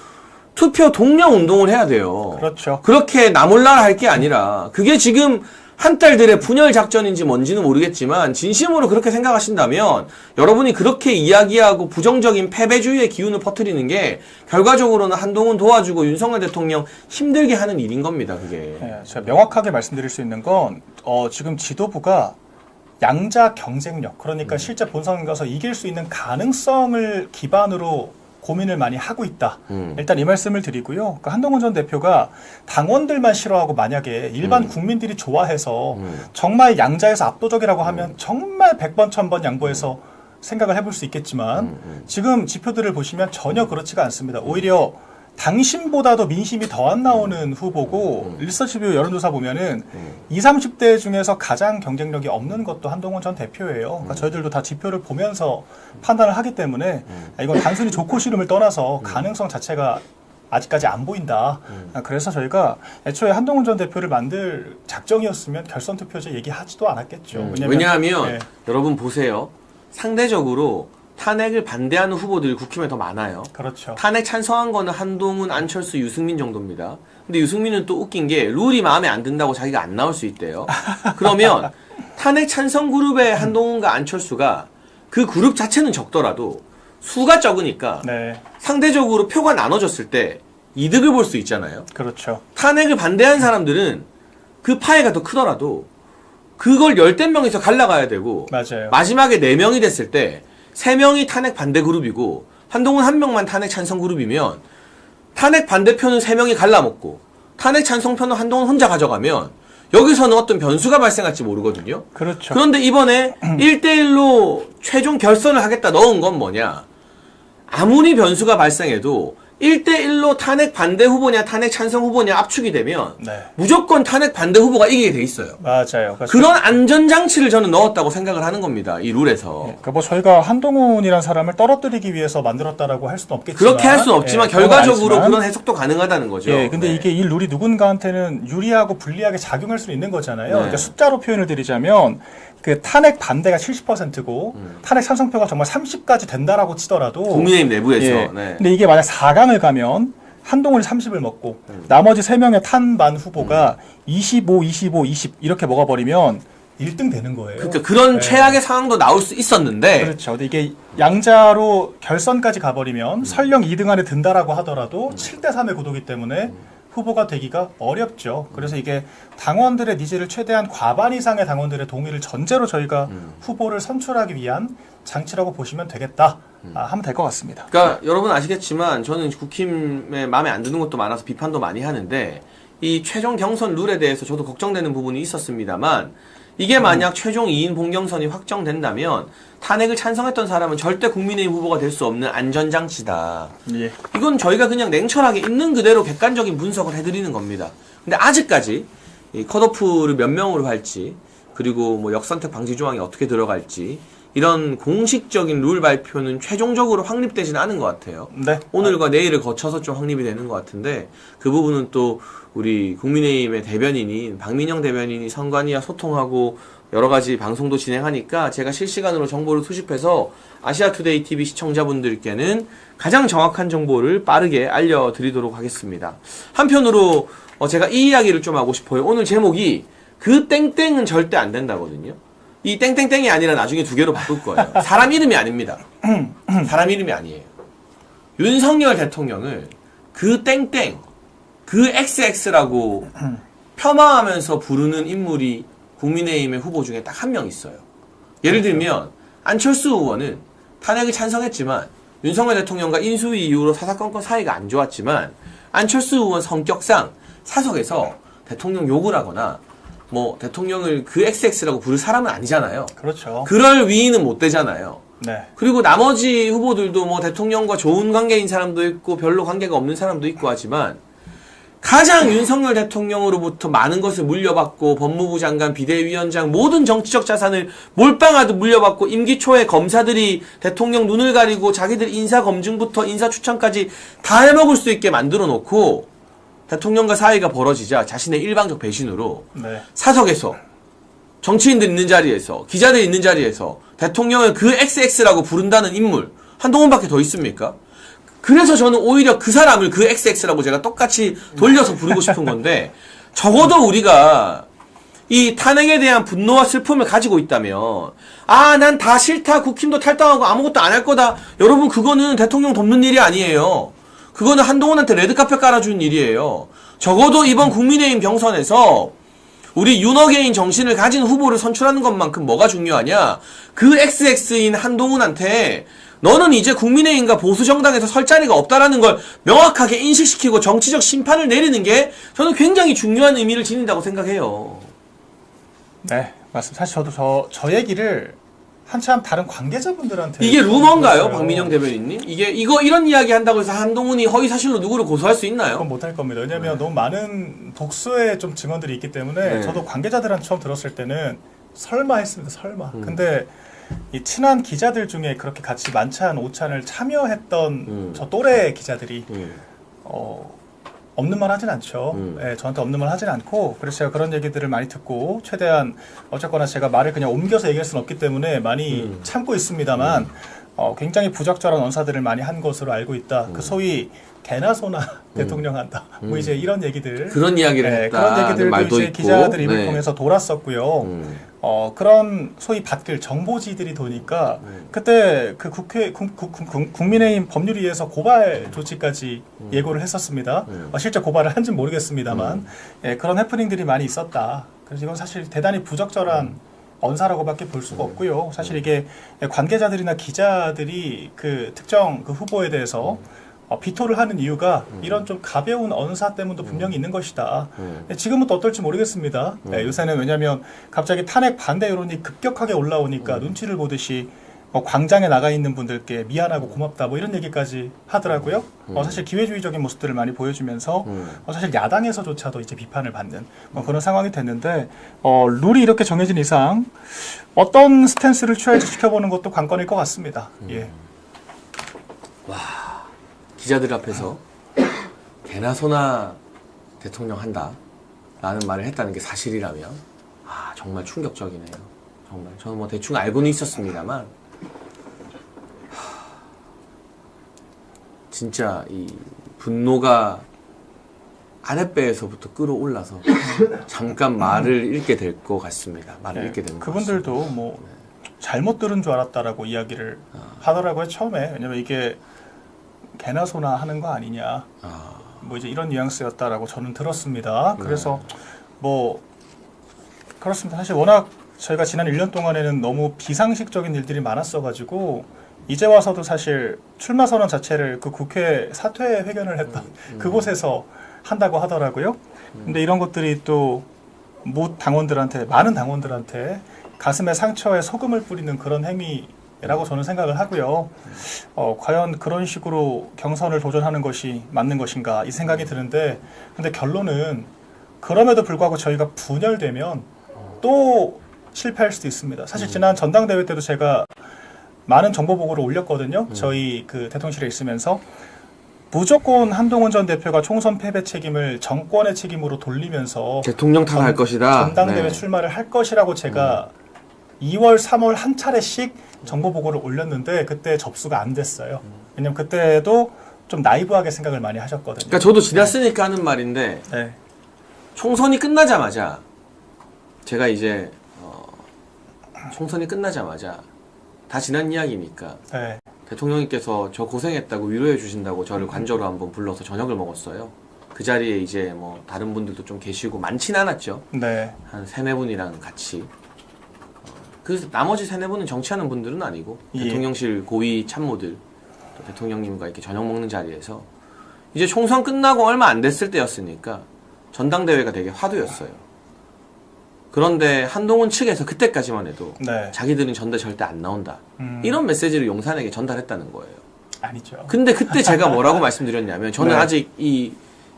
투표 독려 운동을 해야 돼요. 그렇죠. 그렇게 나몰라라 할 게 아니라 그게 지금 한딸들의 분열 작전인지 뭔지는 모르겠지만 진심으로 그렇게 생각하신다면 여러분이 그렇게 이야기하고 부정적인 패배주의의 기운을 퍼뜨리는 게 결과적으로는 한동훈 도와주고 윤석열 대통령 힘들게 하는 일인 겁니다. 그게. 네, 제가 명확하게 말씀드릴 수 있는 건 지금 지도부가 양자 경쟁력, 그러니까 실제 본선에 가서 이길 수 있는 가능성을 기반으로 고민을 많이 하고 있다. 일단 이 말씀을 드리고요. 그러니까 한동훈 전 대표가 당원들만 싫어하고 만약에 일반 국민들이 좋아해서 정말 양자에서 압도적이라고 하면 정말 100번, 1000번 양보해서 생각을 해볼 수 있겠지만 지금 지표들을 보시면 전혀 그렇지가 않습니다. 오히려 당신보다도 민심이 더 안 나오는 후보고 리서치뷰 여론조사 보면은 20, 30대 중에서 가장 경쟁력이 없는 것도 한동훈 전 대표예요. 그러니까 저희들도 다 지표를 보면서 판단을 하기 때문에 이건 단순히 좋고 싫음을 떠나서 가능성 자체가 아직까지 안 보인다. 그래서 저희가 애초에 한동훈 전 대표를 만들 작정이었으면 결선 투표제 얘기하지도 않았겠죠. 왜냐하면 네. 여러분 보세요. 상대적으로 탄핵을 반대하는 후보들이 국힘에 더 많아요. 그렇죠. 탄핵 찬성한 거는 한동훈, 안철수, 유승민 정도입니다. 근데 유승민은 또 웃긴 게 룰이 마음에 안 든다고 자기가 안 나올 수 있대요. 그러면 탄핵 찬성 그룹의 한동훈과 안철수가 그 그룹 자체는 적더라도 수가 적으니까 네. 상대적으로 표가 나눠졌을 때 이득을 볼 수 있잖아요. 그렇죠. 탄핵을 반대한 사람들은 그 파해가 더 크더라도 그걸 열댓 명이서 갈라가야 되고 맞아요. 마지막에 4명이 됐을 때 3명이 탄핵 반대 그룹이고 한동훈 1명만 탄핵 찬성 그룹이면 탄핵 반대표는 3명이 갈라먹고 탄핵 찬성표는 한동훈 혼자 가져가면 여기서는 어떤 변수가 발생할지 모르거든요. 그렇죠. 그런데 이번에 1대1로 최종 결선을 하겠다 넣은 건 뭐냐. 아무리 변수가 발생해도 1대1로 탄핵 반대 후보냐 탄핵 찬성 후보냐 압축이 되면 네. 무조건 탄핵 반대 후보가 이기게 돼 있어요. 맞아요. 그러니까 그런 안전장치를 저는 넣었다고 생각을 하는 겁니다. 이 룰에서. 그러니까 뭐 저희가 한동훈이라는 사람을 떨어뜨리기 위해서 만들었다라고 할 수는 없겠지만 그렇게 할 수는 없지만 예, 그건 결과적으로 아니지만, 그런 해석도 가능하다는 거죠. 예, 근데 네. 이게 이 룰이 누군가한테는 유리하고 불리하게 작용할 수는 있는 거잖아요. 네. 그러니까 숫자로 표현을 드리자면 그 탄핵 반대가 70%고 탄핵 찬성표가 정말 30까지 된다라고 치더라도 국민의힘 내부에서. 예, 네. 근데 이게 만약 4강을 가면 한동훈이 30을 먹고 나머지 3명의 탄반 후보가 25, 25, 20 이렇게 먹어버리면 1등 되는 거예요. 그러니까 그런 네. 최악의 상황도 나올 수 있었는데 그렇죠. 근데 이게 양자로 결선까지 가버리면 설령 2등 안에 든다라고 하더라도 7대3의 구도기 때문에 후보가 되기가 어렵죠. 그래서 이게 당원들의 니즈를 최대한 과반 이상의 당원들의 동의를 전제로 저희가 후보를 선출하기 위한 장치라고 보시면 되겠다. 하면 될 것 같습니다. 그러니까 여러분 아시겠지만 저는 국힘에 마음에 안 드는 것도 많아서 비판도 많이 하는데 이 최종 경선 룰에 대해서 저도 걱정되는 부분이 있었습니다만 이게 만약 최종 2인 본경선이 확정된다면 탄핵을 찬성했던 사람은 절대 국민의힘 후보가 될 수 없는 안전장치다. 예. 이건 저희가 그냥 냉철하게 있는 그대로 객관적인 분석을 해드리는 겁니다. 근데 아직까지 이 컷오프를 몇 명으로 할지, 그리고 뭐 역선택 방지 조항이 어떻게 들어갈지, 이런 공식적인 룰 발표는 최종적으로 확립되지는 않은 것 같아요. 네. 오늘과 내일을 거쳐서 좀 확립이 되는 것 같은데, 그 부분은 또 우리 국민의힘의 대변인인 박민영 대변인이 선관위와 소통하고 여러 가지 방송도 진행하니까 제가 실시간으로 정보를 수집해서 아시아투데이 TV 시청자분들께는 가장 정확한 정보를 빠르게 알려드리도록 하겠습니다. 한편으로 제가 이 이야기를 좀 하고 싶어요. 오늘 제목이 그 땡땡은 절대 안 된다거든요. 이 땡땡땡이 아니라 나중에 2개로 바꿀 거예요. 사람 이름이 아닙니다. 사람 이름이 아니에요. 윤석열 대통령을 그 땡땡, 그 XX라고 폄하하면서 부르는 인물이 국민의힘의 후보 중에 딱 한 명 있어요. 예를 들면 안철수 의원은 탄핵을 찬성했지만 윤석열 대통령과 인수위 이후로 사사건건 사이가 안 좋았지만 안철수 의원 성격상 사석에서 대통령 욕을 하거나 뭐 대통령을 그 XX라고 부를 사람은 아니잖아요. 그렇죠. 그럴 위인은 못 되잖아요. 네. 그리고 나머지 후보들도 뭐 대통령과 좋은 관계인 사람도 있고 별로 관계가 없는 사람도 있고 하지만 가장 윤석열 대통령으로부터 많은 것을 물려받고 법무부 장관, 비대위원장 모든 정치적 자산을 몰빵하듯 물려받고 임기 초에 검사들이 대통령 눈을 가리고 자기들 인사 검증부터 인사 추천까지 다 해먹을 수 있게 만들어 놓고 대통령과 사이가 벌어지자 자신의 일방적 배신으로 네. 사석에서 정치인들 있는 자리에서 기자들 있는 자리에서 대통령을 그 XX라고 부른다는 인물 한동훈밖에 더 있습니까? 그래서 저는 오히려 그 사람을 그 XX라고 제가 똑같이 돌려서 부르고 싶은 건데 적어도 우리가 이 탄핵에 대한 분노와 슬픔을 가지고 있다면 난 다 싫다 국힘도 탈당하고 아무것도 안 할 거다 여러분 그거는 대통령 돕는 일이 아니에요. 그거는 한동훈한테 레드카펫 깔아주는 일이에요. 적어도 이번 국민의힘 경선에서 우리 윤어게인 정신을 가진 후보를 선출하는 것만큼 뭐가 중요하냐? 그 XX인 한동훈한테 너는 이제 국민의힘과 보수정당에서 설 자리가 없다라는 걸 명확하게 인식시키고 정치적 심판을 내리는 게 저는 굉장히 중요한 의미를 지닌다고 생각해요. 네, 맞습니다. 사실 저도 저 얘기를 한참 다른 관계자분들한테 이게 루머인가요, 들었어요. 박민영 대변인님? 이런 이야기 한다고 해서 한동훈이 허위 사실로 누구를 고소할 수 있나요? 그건 못할 겁니다. 왜냐하면 너무 많은 독수의 좀 증언들이 있기 때문에 네. 저도 관계자들한테 처음 들었을 때는 설마 했습니다. 설마. 근데 이 친한 기자들 중에 그렇게 같이 만찬 오찬을 참여했던 저 또래 기자들이 없는 말 하진 않죠. 예, 저한테 없는 말 하진 않고 그래서 제가 그런 얘기들을 많이 듣고 최대한 어쨌거나 제가 말을 그냥 옮겨서 얘기할 수는 없기 때문에 많이 참고 있습니다만 굉장히 부적절한 언사들을 많이 한 것으로 알고 있다. 그 소위 개나 소나 대통령 한다. 뭐 이제 이런 얘기들 그런 이야기를 네, 했다는 그런 얘기들도 말도 이제 있고 기자들 입을 네. 통해서 돌았었고요. 그런 소위 밭글 정보지들이 도니까 그때 그 국민의힘 법률위에서 고발 조치까지 예고를 했었습니다. 실제 고발을 한지는 모르겠습니다만 예, 그런 해프닝들이 많이 있었다. 그래서 이건 사실 대단히 부적절한 언사라고밖에 볼 수가 없고요. 사실 이게 관계자들이나 기자들이 그 특정 그 후보에 대해서 비토를 하는 이유가 이런 좀 가벼운 언사 때문도 분명히 있는 것이다. 지금은 또 어떨지 모르겠습니다. 네, 요새는 왜냐하면 갑자기 탄핵 반대 여론이 급격하게 올라오니까 눈치를 보듯이 광장에 나가 있는 분들께 미안하고 고맙다 뭐 이런 얘기까지 하더라고요. 사실 기회주의적인 모습들을 많이 보여주면서 사실 야당에서조차도 이제 비판을 받는 그런 상황이 됐는데 룰이 이렇게 정해진 이상 어떤 스탠스를 취할지 지켜보는 것도 관건일 것 같습니다. 예. 기자들 앞에서 개나 소나 대통령 한다 라는 말을 했다는 게 사실이라면 정말 충격적이네요. 정말 저는 뭐 대충 알고는 있었습니다만 진짜 이 분노가 아랫배에서부터 끌어올라서 잠깐 말을 잃게 될 것 같습니다. 말을 잃게 되는 것 같습니다. 그분들도 뭐 잘못 들은 줄 알았다라고 이야기를 하더라고요. 처음에. 왜냐면 이게 개나 소나 하는 거 아니냐. 뭐 이제 이런 뉘앙스였다라고 저는 들었습니다. 그래서 뭐 그렇습니다. 사실 워낙 저희가 지난 1년 동안에는 너무 비상식적인 일들이 많았어가지고 이제 와서도 사실 출마 선언 자체를 그 국회 사퇴 회견을 했던 그곳에서 한다고 하더라고요. 근데 이런 것들이 또 많은 당원들한테 가슴에 상처에 소금을 뿌리는 그런 행위라고 저는 생각을 하고요. 과연 그런 식으로 경선을 도전하는 것이 맞는 것인가 이 생각이 드는데, 근데 결론은 그럼에도 불구하고 저희가 분열되면 또 실패할 수도 있습니다. 사실 지난 전당대회 때도 제가 많은 정보 보고를 올렸거든요. 저희 그 대통령실에 있으면서 무조건 한동훈 전 대표가 총선 패배 책임을 정권의 책임으로 돌리면서 대통령 탓할 것이다. 전당대회 네. 출마를 할 것이라고 제가 2월, 3월 한 차례씩 정보 보고를 올렸는데 그때 접수가 안 됐어요. 왜냐면 그때도 좀 나이브하게 생각을 많이 하셨거든요. 그러니까 저도 지났으니까 하는 말인데 네. 총선이 끝나자마자 제가 이제 총선이 끝나자마자 다 지난 이야기니까 네. 대통령님께서 저 고생했다고 위로해 주신다고 저를 관저로 한번 불러서 저녁을 먹었어요. 그 자리에 이제 뭐 다른 분들도 좀 계시고 많진 않았죠. 네. 한 3-4분이랑 같이. 그 나머지 3-4분은 정치하는 분들은 아니고 예. 대통령실 고위 참모들 또 대통령님과 이렇게 저녁 먹는 자리에서 이제 총선 끝나고 얼마 안 됐을 때였으니까 전당대회가 되게 화두였어요. 그런데 한동훈 측에서 그때까지만 해도 네. 자기들은 전대 절대 안 나온다. 이런 메시지를 용산에게 전달했다는 거예요. 아니죠. 근데 그때 제가 뭐라고 말씀드렸냐면 저는 네. 아직 이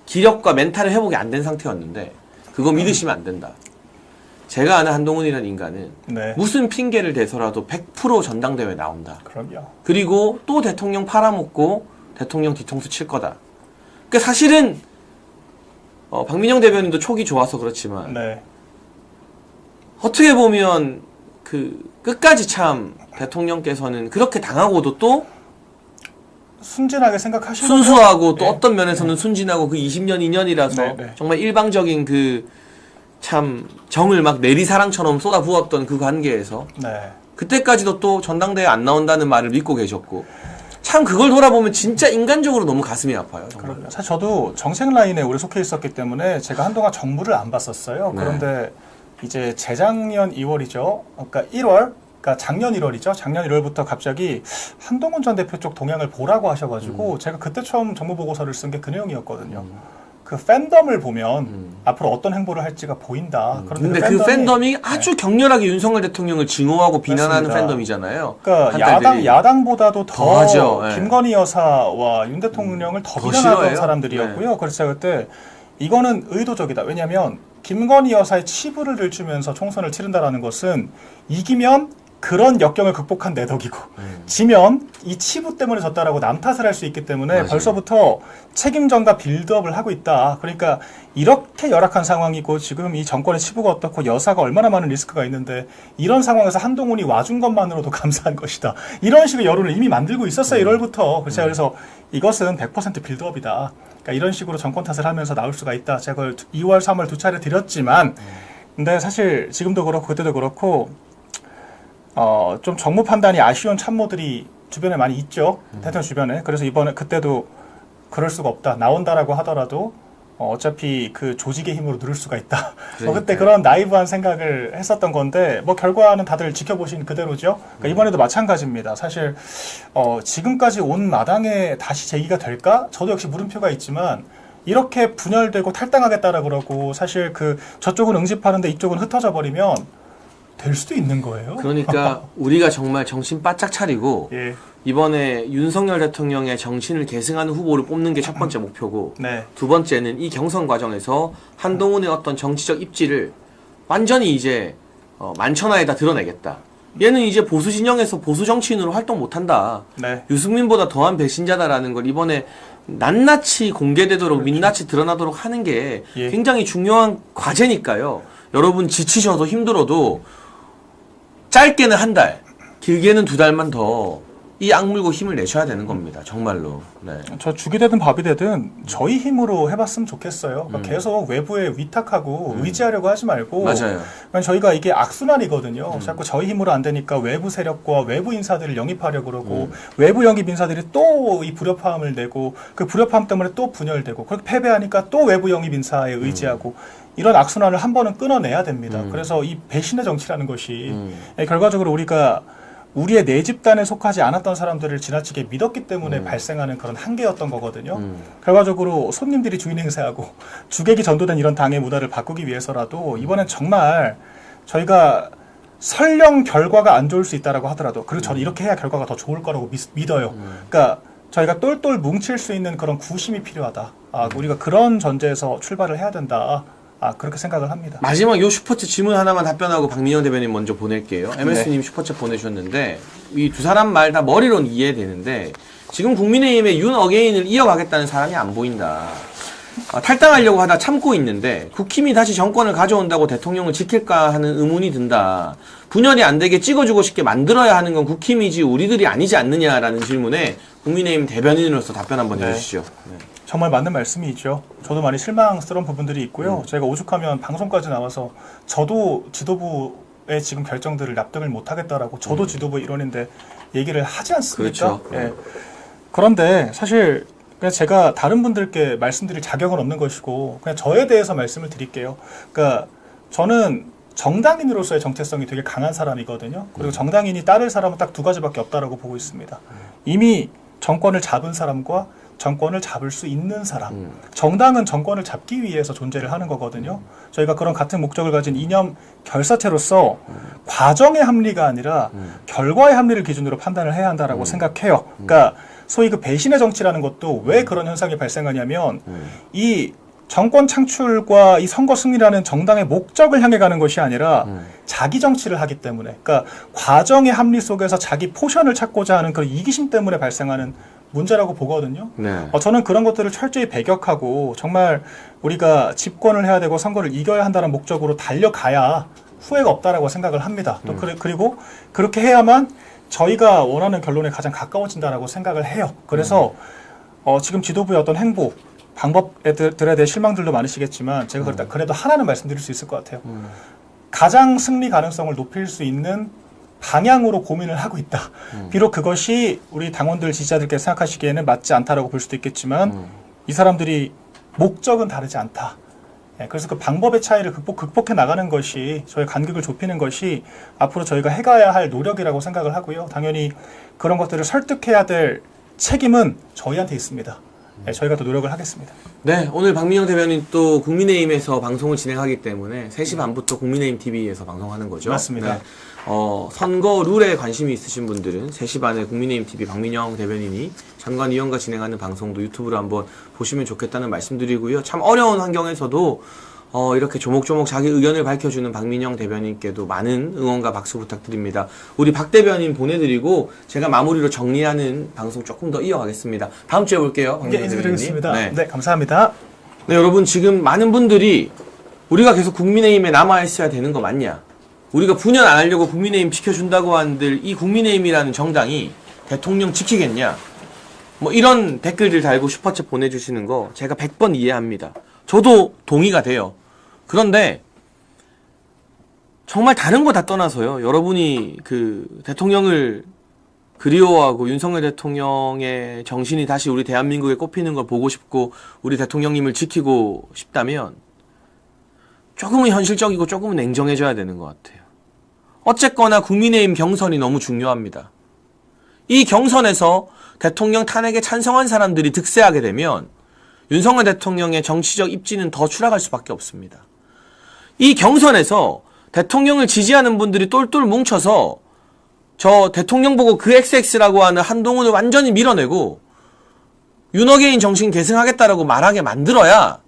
기력과 멘탈의 회복이 안 된 상태였는데 그거 믿으시면 안 된다. 제가 아는 한동훈이라는 인간은 네. 무슨 핑계를 대서라도 100% 전당대회 나온다. 그럼요. 그리고 또 대통령 팔아먹고 대통령 뒤통수 칠 거다. 그러니까 사실은 박민영 대변인도 촉이 좋아서 그렇지만 네. 어떻게 보면 그 끝까지 참 대통령께서는 그렇게 당하고도 또 순진하게 생각하시는 순수하고 또 네. 어떤 면에서는 순진하고 그 20년, 2년이라서 네, 네. 정말 일방적인 그 참 정을 막 내리사랑처럼 쏟아부었던 그 관계에서 네. 그때까지도 또 전당대회 안 나온다는 말을 믿고 계셨고 참 그걸 돌아보면 진짜 인간적으로 너무 가슴이 아파요. 정말. 그럼요. 사실 저도 정책 라인에 오래 속해 있었기 때문에 제가 한동안 정부를 안 봤었어요. 네. 그런데 이제 재작년 2월이죠. 그러니까 1월, 그러니까 작년 1월이죠. 작년 1월부터 갑자기 한동훈 전 대표 쪽 동향을 보라고 하셔가지고 제가 그때 처음 정부 보고서를 쓴 게 그 내용이었거든요. 그 팬덤을 보면 앞으로 어떤 행보를 할지가 보인다. 근데 그 팬덤이 아주 격렬하게 윤석열 대통령을 증오하고 비난하는 맞습니다. 팬덤이잖아요. 그러니까 야당보다도 더 하죠. 예. 김건희 여사와 윤 대통령을 더 더 비난하던 싫어해요? 사람들이었고요. 그래서 제가 그때 이거는 의도적이다. 왜냐하면 김건희 여사의 치부를 들추면서 총선을 치른다라는 것은 이기면 그런 역경을 극복한 내 덕이고 지면 이 치부 때문에 졌다라고 남 탓을 할 수 있기 때문에 맞아요. 벌써부터 책임전가 빌드업을 하고 있다. 그러니까 이렇게 열악한 상황이고 지금 이 정권의 치부가 어떻고 여사가 얼마나 많은 리스크가 있는데 이런 상황에서 한동훈이 와준 것만으로도 감사한 것이다. 이런 식의 여론을 이미 만들고 있었어요. 1월부터. 그래서 이것은 100% 빌드업이다. 그러니까 이런 식으로 정권 탓을 하면서 나올 수가 있다. 제가 그걸 2월, 3월 두 차례 드렸지만 근데 사실 지금도 그렇고 그때도 그렇고 좀 정무 판단이 아쉬운 참모들이 주변에 많이 있죠. 대통령 주변에. 그래서 이번에 그때도 그럴 수가 없다. 나온다라고 하더라도 어차피 그 조직의 힘으로 누를 수가 있다. 그때 그런 나이브한 생각을 했었던 건데 뭐 결과는 다들 지켜보신 그대로죠. 그러니까 이번에도 마찬가지입니다. 사실 지금까지 온 마당에 다시 제기가 될까? 저도 역시 물음표가 있지만 이렇게 분열되고 탈당하겠다라 그러고 사실 그 저쪽은 응집하는데 이쪽은 흩어져 버리면 될 수도 있는 거예요. 그러니까 우리가 정말 정신 바짝 차리고 예. 이번에 윤석열 대통령의 정신을 계승하는 후보를 뽑는 게 첫 번째 목표고 네. 두 번째는 이 경선 과정에서 한동훈의 어떤 정치적 입지를 완전히 이제 만천하에다 드러내겠다. 얘는 이제 보수 진영에서 보수 정치인으로 활동 못한다. 네. 유승민보다 더한 배신자다라는 걸 이번에 낱낱이 공개되도록 민낯이 드러나도록 하는 게 예. 굉장히 중요한 과제니까요. 여러분 지치셔도 힘들어도 짧게는 한 달, 길게는 2달만 더 이 악물고 힘을 내셔야 되는 겁니다. 정말로. 네. 저 죽이 되든 밥이 되든 저희 힘으로 해봤으면 좋겠어요. 그러니까 계속 외부에 위탁하고 의지하려고 하지 말고 맞아요. 그러니까 저희가 이게 악순환이거든요. 자꾸 저희 힘으로 안 되니까 외부 세력과 외부 인사들을 영입하려고 그러고 외부 영입 인사들이 또 이 불협화음을 내고 그 불협화음 때문에 또 분열되고 그렇게 패배하니까 또 외부 영입 인사에 의지하고 이런 악순환을 한 번은 끊어내야 됩니다. 그래서 이 배신의 정치라는 것이 결과적으로 우리가 우리의 내 집단에 속하지 않았던 사람들을 지나치게 믿었기 때문에 발생하는 그런 한계였던 거거든요. 결과적으로 손님들이 주인 행세하고 주객이 전도된 이런 당의 문화를 바꾸기 위해서라도 이번엔 정말 저희가 설령 결과가 안 좋을 수 있다라고 하더라도, 그리고 저는 이렇게 해야 결과가 더 좋을 거라고 믿어요. 그러니까 저희가 똘똘 뭉칠 수 있는 그런 구심이 필요하다. 우리가 그런 전제에서 출발을 해야 된다. 그렇게 생각을 합니다. 마지막 요 슈퍼챗 질문 하나만 답변하고 박민영 대변인 먼저 보낼게요. MS님 슈퍼챗 보내주셨는데 이 두 사람 말 다 머리로는 이해되는데 지금 국민의힘의 윤 어게인을 이어가겠다는 사람이 안 보인다. 탈당하려고 하다 참고 있는데 국힘이 다시 정권을 가져온다고 대통령을 지킬까 하는 의문이 든다. 분열이 안 되게 찍어주고 싶게 만들어야 하는 건 국힘이지 우리들이 아니지 않느냐라는 질문에 국민의힘 대변인으로서 답변 한번 해주시죠. 네. 정말 맞는 말씀이죠. 저도 많이 실망스러운 부분들이 있고요. 제가 오죽하면 방송까지 나와서 저도 지도부의 지금 결정들을 납득을 못하겠다라고 저도 지도부 일원인데 얘기를 하지 않습니까? 그렇죠. 예. 그런데 사실 그냥 제가 다른 분들께 말씀드릴 자격은 없는 것이고 그냥 저에 대해서 말씀을 드릴게요. 그러니까 저는 정당인으로서의 정체성이 되게 강한 사람이거든요. 그리고 정당인이 따를 사람은 딱 두 가지밖에 없다라고 보고 있습니다. 이미 정권을 잡은 사람과 정권을 잡을 수 있는 사람. 정당은 정권을 잡기 위해서 존재를 하는 거거든요. 저희가 그런 같은 목적을 가진 이념 결사체로서 과정의 합리가 아니라 결과의 합리를 기준으로 판단을 해야 한다라고 생각해요. 그러니까 소위 그 배신의 정치라는 것도 왜 그런 현상이 발생하냐면 이 정권 창출과 이 선거 승리라는 정당의 목적을 향해 가는 것이 아니라 자기 정치를 하기 때문에, 그러니까 과정의 합리 속에서 자기 포션을 찾고자 하는 그런 이기심 때문에 발생하는 문제라고 보거든요. 네. 저는 그런 것들을 철저히 배격하고 정말 우리가 집권을 해야 되고 선거를 이겨야 한다는 목적으로 달려가야 후회가 없다라고 생각을 합니다. 또 그리고 그렇게 해야만 저희가 원하는 결론에 가장 가까워진다라고 생각을 해요. 그래서 지금 지도부의 어떤 행보, 방법들에 대해 실망들도 많으시겠지만 제가 그래도 하나는 말씀드릴 수 있을 것 같아요. 가장 승리 가능성을 높일 수 있는 방향으로 고민을 하고 있다. 비록 그것이 우리 당원들 지지자들께 생각하시기에는 맞지 않다라고 볼 수도 있겠지만 이 사람들이 목적은 다르지 않다. 그래서 그 방법의 차이를 극복해 나가는 것이 저희 간격을 좁히는 것이 앞으로 저희가 해가야 할 노력이라고 생각을 하고요. 당연히 그런 것들을 설득해야 될 책임은 저희한테 있습니다. 저희가 더 노력을 하겠습니다. 네, 오늘 박민영 대변인 또 국민의힘에서 방송을 진행하기 때문에 3시 반부터 국민의힘 TV에서 방송하는 거죠. 맞습니다. 네. 선거 룰에 관심이 있으신 분들은 3시 반에 국민의힘 TV 박민영 대변인이 장관위원과 진행하는 방송도 유튜브로 한번 보시면 좋겠다는 말씀드리고요. 참 어려운 환경에서도 이렇게 조목조목 자기 의견을 밝혀주는 박민영 대변인께도 많은 응원과 박수 부탁드립니다. 우리 박 대변인 보내드리고 제가 마무리로 정리하는 방송 조금 더 이어가겠습니다. 다음 주에 볼게요. 박민영 인사드리겠습니다. 대변인님. 네, 감사합니다. 네, 여러분 지금 많은 분들이 우리가 계속 국민의힘에 남아있어야 되는 거 맞냐? 우리가 분열 안 하려고 국민의힘 지켜준다고 한들 이 국민의힘이라는 정당이 대통령 지키겠냐? 뭐 이런 댓글들 달고 슈퍼챗 보내주시는 거 제가 100번 이해합니다. 저도 동의가 돼요. 그런데 정말 다른 거 다 떠나서요. 여러분이 그 대통령을 그리워하고 윤석열 대통령의 정신이 다시 우리 대한민국에 꼽히는 걸 보고 싶고 우리 대통령님을 지키고 싶다면 조금은 현실적이고 조금은 냉정해져야 되는 것 같아요. 어쨌거나 국민의힘 경선이 너무 중요합니다. 이 경선에서 대통령 탄핵에 찬성한 사람들이 득세하게 되면 윤석열 대통령의 정치적 입지는 더 추락할 수밖에 없습니다. 이 경선에서 대통령을 지지하는 분들이 똘똘 뭉쳐서 저 대통령 보고 그 XX라고 하는 한동훈을 완전히 밀어내고 윤어게인 정신 계승하겠다라고 말하게 만들어야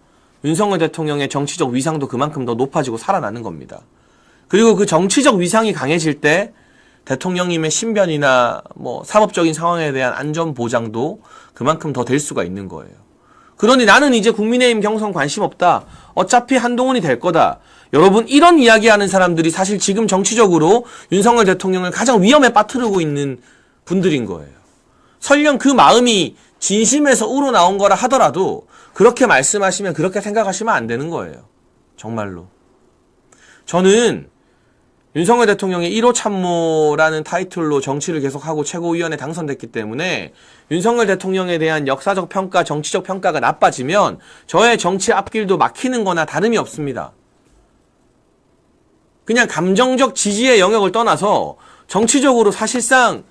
윤석열 대통령의 정치적 위상도 그만큼 더 높아지고 살아나는 겁니다. 그리고 그 정치적 위상이 강해질 때 대통령님의 신변이나 뭐 사법적인 상황에 대한 안전 보장도 그만큼 더 될 수가 있는 거예요. 그러니 나는 이제 국민의힘 경선 관심 없다. 어차피 한동훈이 될 거다. 여러분 이런 이야기하는 사람들이 사실 지금 정치적으로 윤석열 대통령을 가장 위험에 빠뜨리고 있는 분들인 거예요. 설령 그 마음이 진심에서 우러나온 거라 하더라도 그렇게 말씀하시면 그렇게 생각하시면 안 되는 거예요. 정말로. 저는 윤석열 대통령의 1호 참모라는 타이틀로 정치를 계속하고 최고위원에 당선됐기 때문에 윤석열 대통령에 대한 역사적 평가, 정치적 평가가 나빠지면 저의 정치 앞길도 막히는 거나 다름이 없습니다. 그냥 감정적 지지의 영역을 떠나서 정치적으로 사실상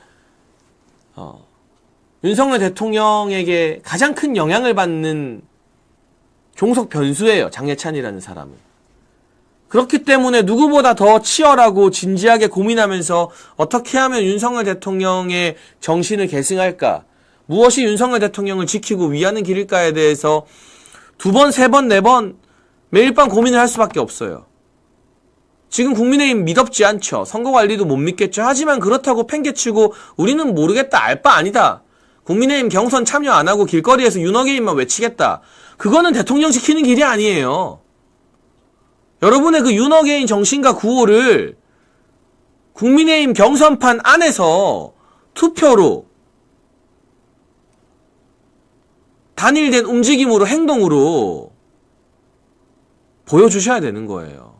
윤석열 대통령에게 가장 큰 영향을 받는 종속 변수예요. 장예찬이라는 사람은. 그렇기 때문에 누구보다 더 치열하고 진지하게 고민하면서 어떻게 하면 윤석열 대통령의 정신을 계승할까, 무엇이 윤석열 대통령을 지키고 위하는 길일까에 대해서 2번, 3번, 4번 매일 밤 고민을 할 수밖에 없어요. 지금 국민의힘 믿업지 않죠. 선거관리도 못 믿겠죠. 하지만 그렇다고 팽개치고 우리는 모르겠다, 알 바 아니다, 국민의힘 경선 참여 안 하고 길거리에서 윤어게인만 외치겠다, 그거는 대통령 지키는 길이 아니에요. 여러분의 그 윤어게인 정신과 구호를 국민의힘 경선판 안에서 투표로 단일된 움직임으로, 행동으로 보여주셔야 되는 거예요.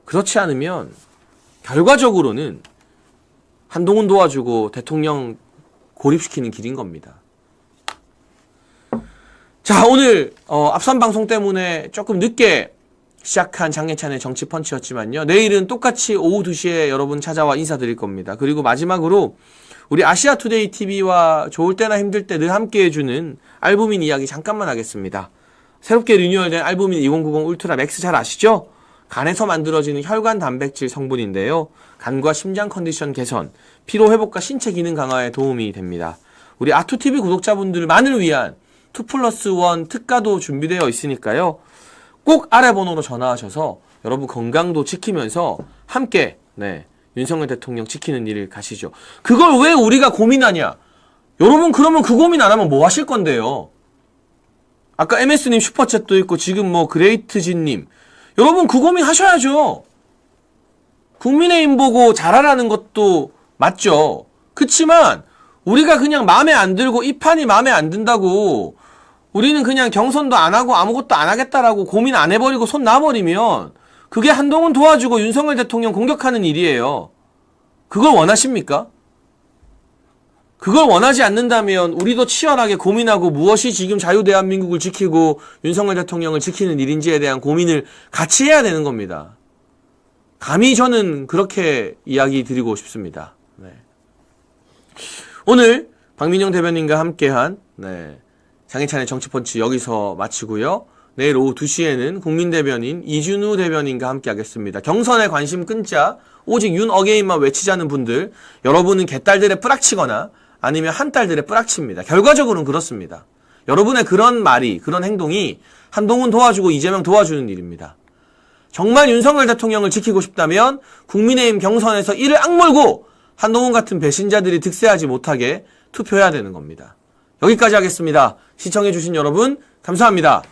그렇지 않으면 결과적으로는 한동훈 도와주고 대통령 고립시키는 길인 겁니다. 자, 오늘 앞선 방송 때문에 조금 늦게 시작한 장예찬의 정치펀치였지만요. 내일은 똑같이 오후 2시에 여러분 찾아와 인사드릴 겁니다. 그리고 마지막으로 우리 아시아투데이 TV와 좋을 때나 힘들 때 늘 함께해주는 알부민 이야기 잠깐만 하겠습니다. 새롭게 리뉴얼된 알부민 2090 울트라 맥스 잘 아시죠? 간에서 만들어지는 혈관 단백질 성분인데요. 간과 심장 컨디션 개선, 피로 회복과 신체 기능 강화에 도움이 됩니다. 우리 아투TV 구독자분들만을 위한 2+1 특가도 준비되어 있으니까요. 꼭 아래 번호로 전화하셔서 여러분 건강도 지키면서 함께 윤석열 대통령 지키는 일을 가시죠. 그걸 왜 우리가 고민하냐? 여러분 그러면 그 고민 안 하면 뭐 하실 건데요? 아까 MS님 슈퍼챗도 있고 지금 뭐 그레이트진님, 여러분 그 고민 하셔야죠. 국민의힘 보고 잘하라는 것도 맞죠. 그치만 우리가 그냥 마음에 안 들고 이 판이 마음에 안 든다고 우리는 그냥 경선도 안 하고 아무것도 안 하겠다라고 고민 안 해버리고 손 놔버리면 그게 한동훈 도와주고 윤석열 대통령 공격하는 일이에요. 그걸 원하십니까? 그걸 원하지 않는다면 우리도 치열하게 고민하고 무엇이 지금 자유대한민국을 지키고 윤석열 대통령을 지키는 일인지에 대한 고민을 같이 해야 되는 겁니다. 감히 저는 그렇게 이야기 드리고 싶습니다. 오늘 박민영 대변인과 함께한 장예찬의 정치펀치 여기서 마치고요. 내일 오후 2시에는 국민대변인 이준우 대변인과 함께하겠습니다. 경선에 관심 끊자, 오직 윤 어게인만 외치자는 분들, 여러분은 개딸들의 뿌락치거나 아니면 한딸들의 뿌락칩니다. 결과적으로는 그렇습니다. 여러분의 그런 말이, 그런 행동이 한동훈 도와주고 이재명 도와주는 일입니다. 정말 윤석열 대통령을 지키고 싶다면 국민의힘 경선에서 이를 악물고 한동훈 같은 배신자들이 득세하지 못하게 투표해야 되는 겁니다. 여기까지 하겠습니다. 시청해주신 여러분 감사합니다.